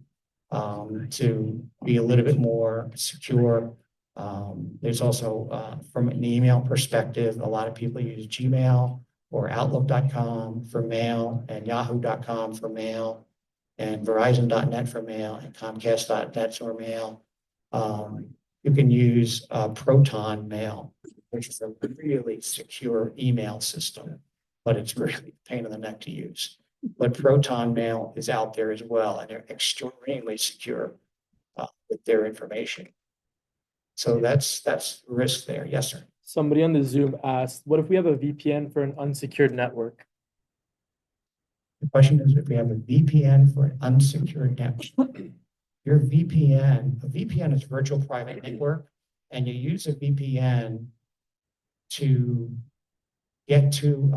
to be a little bit more secure. There's also, from an email perspective, a lot of people use Gmail or Outlook.com for mail and Yahoo.com for mail and Verizon.net for mail and Comcast.net for mail. You can use Proton Mail, which is a really secure email system, but it's really a pain in the neck to use. But Proton Mail is out there as well, and they're extremely secure with their information. So that's risk there. Yes, sir. Somebody on the Zoom asked, what if we have a VPN for an unsecured network? The question is if we have a VPN for an unsecured network. Your VPN, a VPN is virtual private network, and you use a VPN to get to,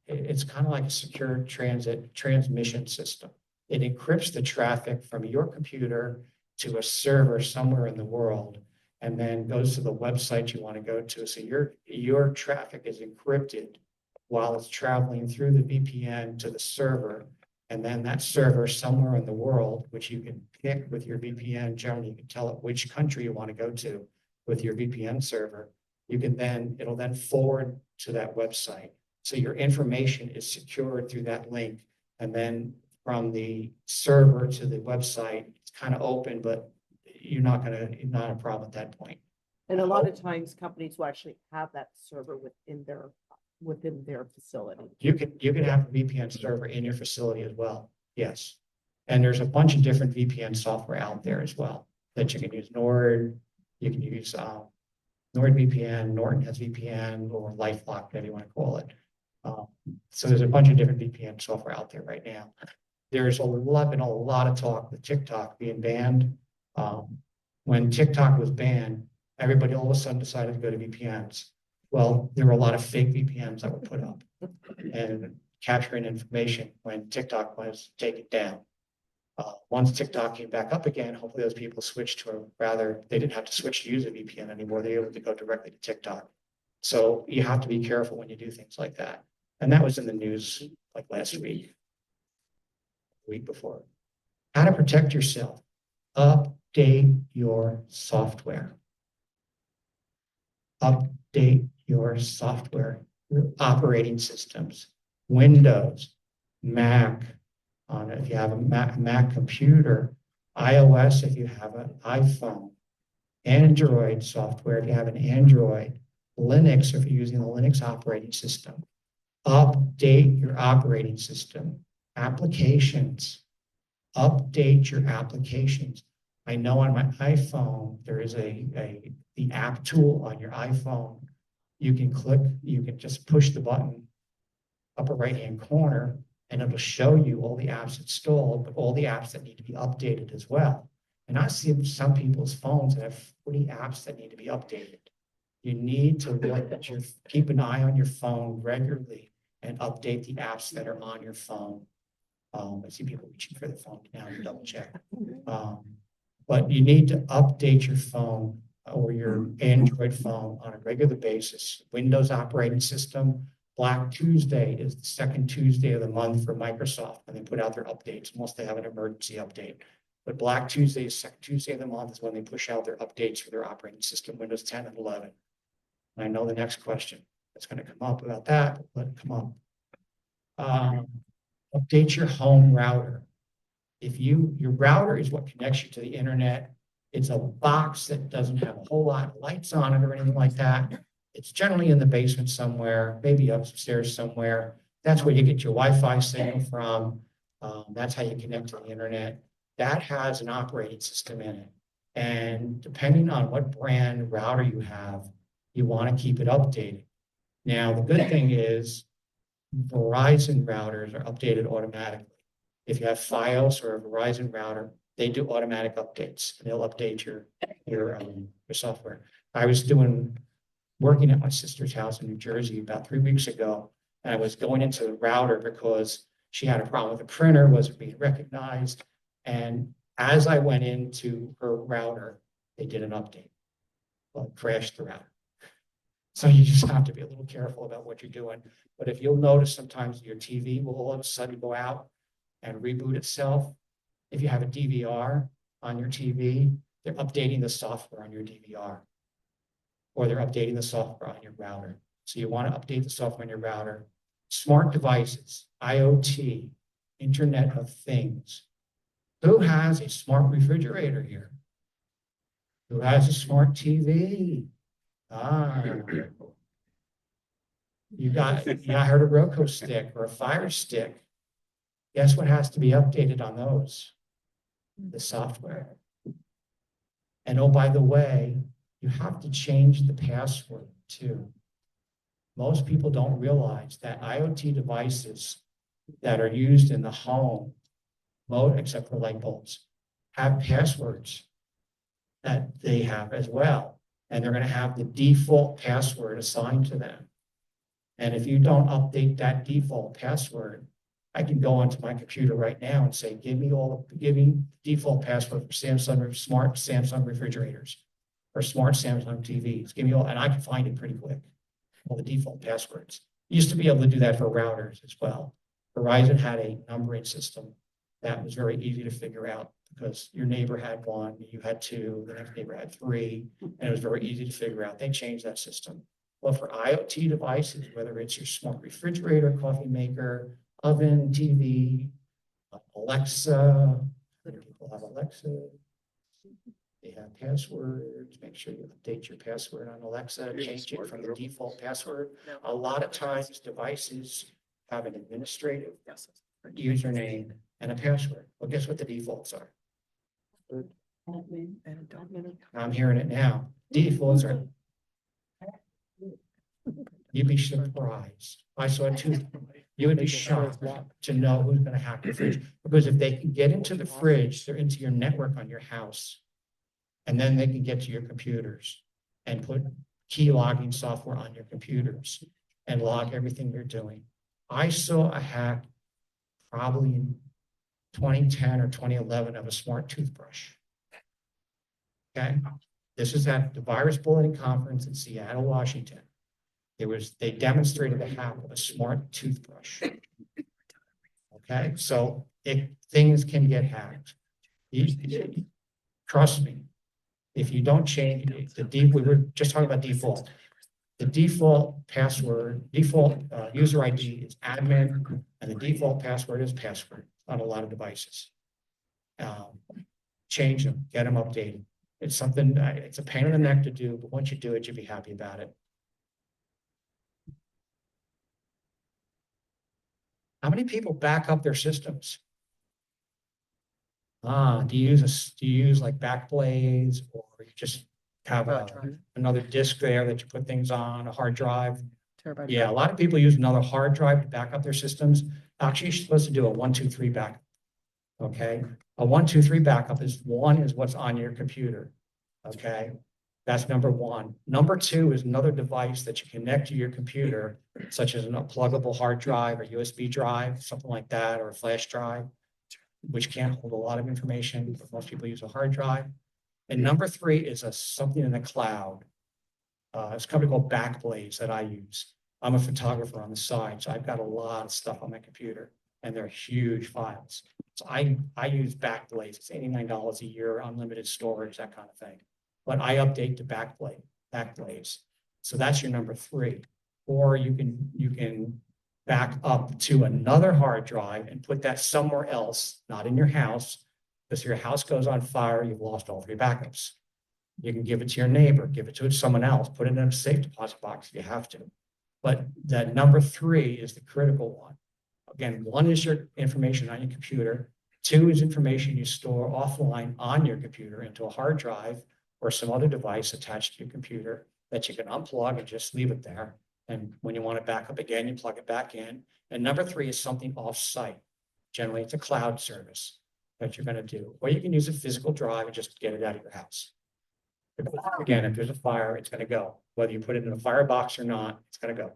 it's kind of like a secure transmission system. It encrypts the traffic from your computer to a server somewhere in the world, and then goes to the website you want to go to. So your traffic is encrypted while it's traveling through the VPN to the server. And then that server somewhere in the world, which you can pick with your VPN, generally you can tell it which country you want to go to with your VPN server. It'll then forward to that website. So your information is secured through that link. And then from the server to the website, it's kind of open, but you're not a problem at that point. And a lot of times companies will actually have that server within their facility. You can have a VPN server in your facility as well. Yes. And there's a bunch of different VPN software out there as well that you can use. Nord, you can use NordVPN, Norton has VPN, or LifeLock, whatever you want to call it. So there's a bunch of different VPN software out there right now. There's been a lot of talk with TikTok being banned. When TikTok was banned, everybody all of a sudden decided to go to VPNs. Well, there were a lot of fake VPNs that were put up and capturing information when TikTok was taken down. Once TikTok came back up again, hopefully those people switched to they didn't have to switch to use a VPN anymore. They were able to go directly to TikTok. So you have to be careful when you do things like that. And that was in the news like last week, the week before. How to protect yourself. Update your software. Update your software, your operating systems, Windows, Mac, if you have a Mac computer, iOS if you have an iPhone, Android software if you have an Android, Linux if you're using the Linux operating system. Update your operating system, applications, update your applications. I know on my iPhone, there is the app tool on your iPhone. You can just push the button upper right-hand corner and it'll show you all the apps installed, but all the apps that need to be updated as well. And I see some people's phones that have 40 apps that need to be updated. You need to keep an eye on your phone regularly and update the apps that are on your phone. I see people reaching for their phone now to double check. But you need to update your phone or your Android phone on a regular basis. Windows operating system, Black Tuesday is the second Tuesday of the month for Microsoft when they put out their updates, unless they have an emergency update. But Black Tuesday is second Tuesday of the month is when they push out their updates for their operating system, Windows 10 and 11. And I know the next question that's going to come up about that, but let it come up. Update your home router. If your router is what connects you to the internet, it's a box that doesn't have a whole lot of lights on it or anything like that. It's generally in the basement somewhere, maybe upstairs somewhere. That's where you get your Wi-Fi signal from. That's how you connect to the internet. That has an operating system in it. And depending on what brand router you have, you want to keep it updated. Now, the good thing is Verizon routers are updated automatically. If you have Fios or a Verizon router, they do automatic updates and they'll update your software. I was working at my sister's house in New Jersey about 3 weeks ago, and I was going into the router because she had a problem with the printer, wasn't being recognized. And as I went into her router, they did an update. Well, it crashed the router. So you just have to be a little careful about what you're doing. But if you'll notice, sometimes your TV will all of a sudden go out and reboot itself. If you have a DVR on your TV, they're updating the software on your DVR, or they're updating the software on your router. So you want to update the software on your router. Smart devices, IoT, Internet of Things. Who has a smart refrigerator here? Who has a smart TV? You heard a Roku stick or a Fire Stick. Guess what has to be updated on those? The software. And oh, by the way, you have to change the password too. Most people don't realize that IoT devices that are used in the home, except for light bulbs, have passwords that they have as well. And they're going to have the default password assigned to them. And if you don't update that default password, I can go onto my computer right now and say, give me the default password for smart Samsung refrigerators or smart Samsung TVs. Give me all, and I can find it pretty quick. All the default passwords. You used to be able to do that for routers as well. Verizon had a numbering system that was very easy to figure out because your neighbor had one, you had two, the next neighbor had three, and it was very easy to figure out. They changed that system. Well, for IoT devices, whether it's your smart refrigerator, coffee maker, oven, TV, Alexa, people have Alexa, they have passwords, make sure you update your password on Alexa, change it from the default password. A lot of times devices have an administrative username and a password. Well, guess what the defaults are? I'm hearing it now. Defaults are, you'd be surprised. I saw two. You would be shocked to know who's going to hack the fridge. Because if they can get into the fridge, they're into your network on your house. And then they can get to your computers and put key logging software on your computers and log everything you're doing. I saw a hack probably in 2010 or 2011 of a smart toothbrush. Okay. This is at the Virus Bulletin Conference in Seattle, Washington. They demonstrated the hack of a smart toothbrush. Okay, so things can get hacked. Trust me, if you don't change we were just talking about default. The default password, user ID is admin, and the default password is password on a lot of devices. Change them, get them updated. It's something, it's a pain in the neck to do, but once you do it, you'll be happy about it. How many people back up their systems? Do you use like Backblaze, or you just have another disk there that you put things on, a hard drive? Yeah, a lot of people use another hard drive to back up their systems. Actually, you're supposed to do a 1, 2, 3 backup. Okay, a 1, 2, 3 backup is what's on your computer. Okay, That's number one. Number two is another device that you connect to your computer, such as a pluggable hard drive or USB drive, something like that, or a flash drive, which can't hold a lot of information, but most people use a hard drive. And number three is something in the cloud. It's a company called Backblaze that I use. I'm a photographer on the side, so I've got a lot of stuff on my computer, and they're huge files. So I use Backblaze. It's $89 a year, unlimited storage, that kind of thing. But I update to Backblaze. So that's your number three. Or you can back up to another hard drive and put that somewhere else, not in your house, because if your house goes on fire, you've lost all three backups. You can give it to your neighbor, give it to someone else, put it in a safe deposit box if you have to. But that number three is the critical one. Again, one is your information on your computer. Two is information you store offline on your computer into a hard drive or some other device attached to your computer that you can unplug and just leave it there. And when you want to back up again, you plug it back in. And number three is something off-site. Generally, it's a cloud service that you're going to do. Or you can use a physical drive and just get it out of your house. Again, if there's a fire, it's going to go. Whether you put it in a firebox or not, it's going to go.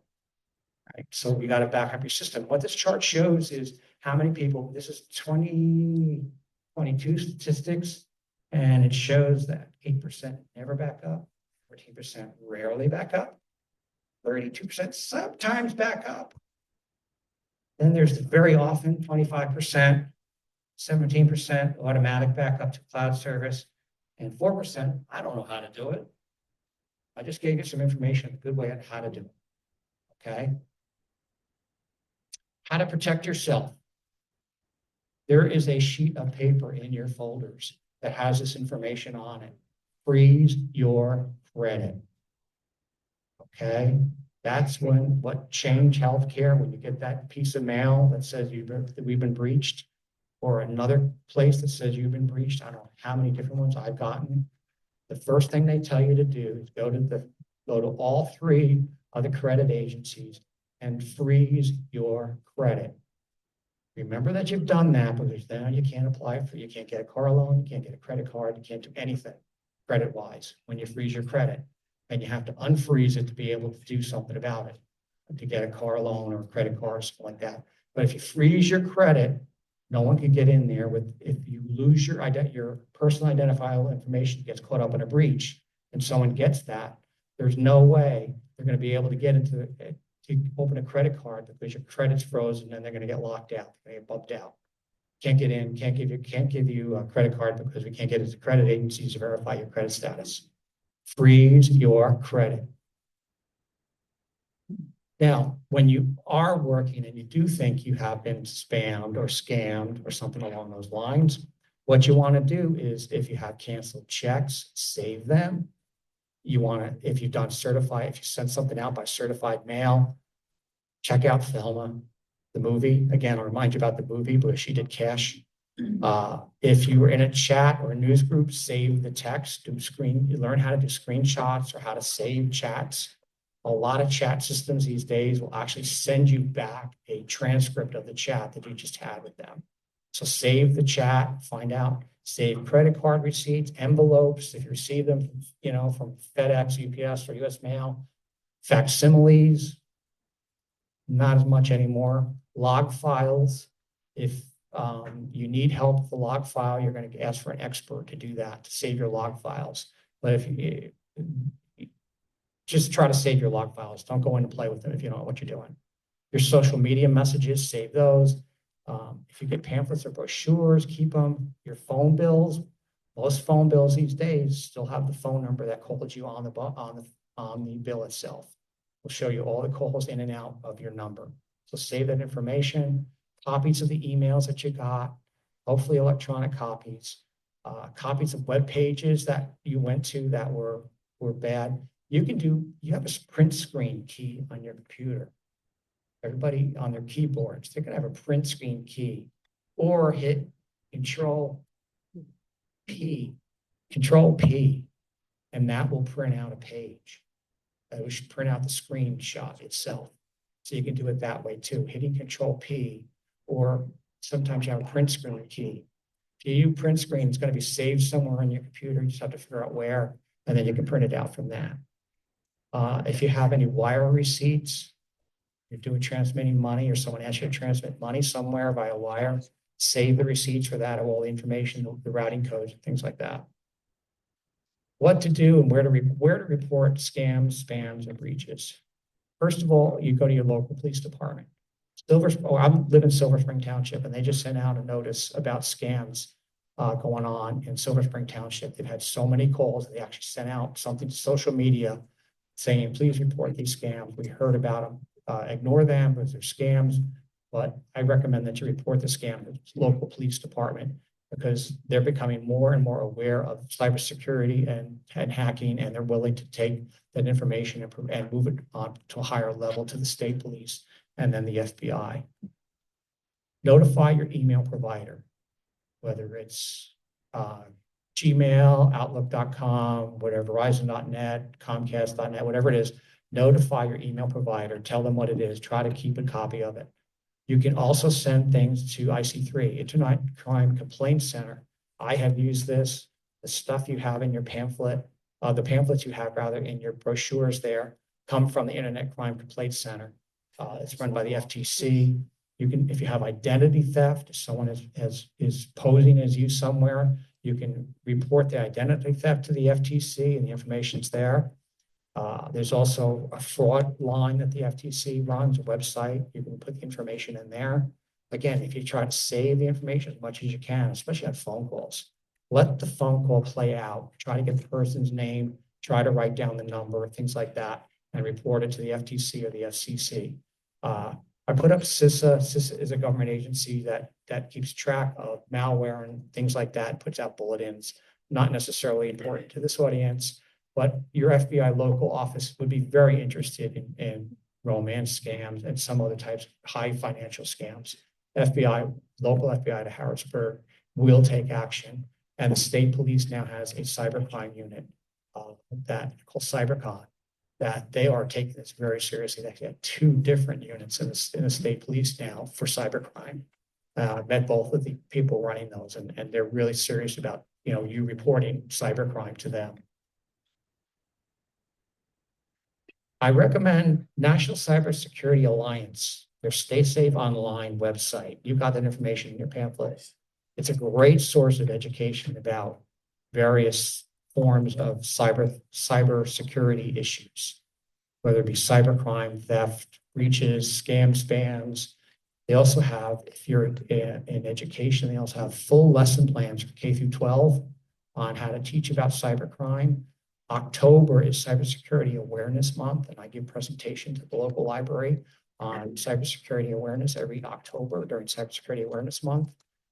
Right? So you got to back up your system. What this chart shows is how many people, this is 2022 statistics, and it shows that 8% never back up, 14% rarely back up, 32% sometimes back up. Then there's very often 25%, 17% automatic backup to cloud service, and 4%, I don't know how to do it. I just gave you some information, a good way on how to do it. Okay. How to protect yourself. There is a sheet of paper in your folders that has this information on it. Freeze your credit. Okay. That's what Change Healthcare, when you get that piece of mail that says we've been breached, or another place that says you've been breached. I don't know how many different ones I've gotten. The first thing they tell you to do is go to all three of the credit agencies and freeze your credit. Remember that you've done that, because then you can't apply for, you can't get a car loan, you can't get a credit card, you can't do anything credit-wise when you freeze your credit. And you have to unfreeze it to be able to do something about it, to get a car loan or a credit card or something like that. But if you freeze your credit, no one can get in there if you lose your personal identifiable information gets caught up in a breach and someone gets that, there's no way they're going to be able to get into it to open a credit card, because your credit's frozen and they're going to get locked out, they're going to get bumped out. Can't get in, can't give you a credit card because we can't get into credit agencies to verify your credit status. Freeze your credit. Now, when you are working and you do think you have been spammed or scammed or something along those lines, what you want to do is, if you have canceled checks, save them. You want to, if you've done if you send something out by certified mail, check out Thelma, the movie. Again, I'll remind you about the movie, because she did cash. If you were in a chat or a news group, save the text, you learn how to do screenshots or how to save chats. A lot of chat systems these days will actually send you back a transcript of the chat that you just had with them. So save the chat, find out, save credit card receipts, envelopes, if you receive them from FedEx, UPS, or US Mail, facsimiles, not as much anymore, log files. If you need help with the log file, you're going to ask for an expert to do that, to save your log files. But if you just try to save your log files, don't go in and play with them if you don't know what you're doing. Your social media messages, save those. If you get pamphlets or brochures, keep them. Your phone bills, most phone bills these days still have the phone number that calls you on the bill itself. We'll show you all the calls in and out of your number. So save that information, copies of the emails that you got, hopefully electronic copies, copies of web pages that you went to that were bad. You have a print screen key on your computer. Everybody on their keyboards, they're going to have a print screen key, or hit Control P, and that will print out a page. We should print out the screenshot itself. So you can do it that way too, hitting Control P, or sometimes you have a print screen key. If you use print screen, it's going to be saved somewhere on your computer. You just have to figure out where. and then you can print it out from that. If you have any wire receipts, you're doing transmitting money or someone asks you to transmit money somewhere via wire, save the receipts for that, all the information, the routing codes, and things like that. What to do and where to report scams, spams, and breaches. First of all, you go to your local police department. I live in Silver Spring Township, and they just sent out a notice about scams going on in Silver Spring Township. They've had so many calls, they actually sent out something to social media saying, please report these scams. We heard about them. Ignore them because they're scams, but I recommend that you report the scam to the local police department because they're becoming more and more aware of cybersecurity and hacking, and they're willing to take that information and move it on to a higher level to the state police and then the FBI. Notify your email provider, whether it's Gmail, Outlook.com, whatever, Verizon.net, Comcast.net, whatever it is. Notify your email provider, tell them what it is, try to keep a copy of it. You can also send things to IC3, Internet Crime Complaint Center. I have used this. The stuff you have in your pamphlet, the pamphlets you have rather in your brochures there come from the Internet Crime Complaint Center. It's run by the FTC. You can, if you have identity theft, if someone is posing as you somewhere, you can report the identity theft to the FTC and the information's there. There's also a fraud line that the FTC runs, a website. You can put the information in there. Again, if you try to save the information as much as you can, especially on phone calls, let the phone call play out. Try to get the person's name, try to write down the number, things like that, and report it to the FTC or the FCC. I put up CISA. CISA is a government agency that keeps track of malware and things like that, puts out bulletins, not necessarily important to this audience, but your FBI local office would be very interested in romance scams and some other types of high financial scams. Local FBI to Harrisburg will take action. And the state police now has a cybercrime unit that called CyberCon, that they are taking this very seriously. They have 2 different units in the state police now for cybercrime. Met both of the people running those, and they're really serious about you reporting cybercrime to them. I recommend National Cybersecurity Alliance, their Stay Safe Online website. You've got that information in your pamphlet. It's a great source of education about various forms of cybersecurity issues, whether it be cybercrime, theft, breaches, spams. They also have, if you're in education, they also have full lesson plans for K through 12 on how to teach about cybercrime. October is Cybersecurity Awareness Month, and I give presentation to the local library on cybersecurity awareness every October during Cybersecurity Awareness Month.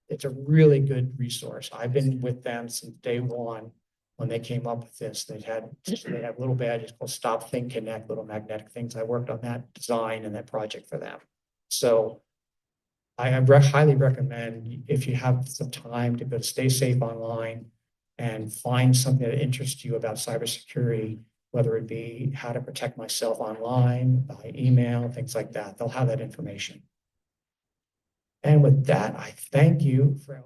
It's a really good resource. I've been with them since day one when they came up with this. They have little badges called Stop, Think, Connect, little magnetic things. I worked on that design and that project for them. So I highly recommend, if you have some time, to go to Stay Safe Online and find something that interests you about cybersecurity, whether it be how to protect myself online, by email, things like that. They'll have that information. And with that, I thank you for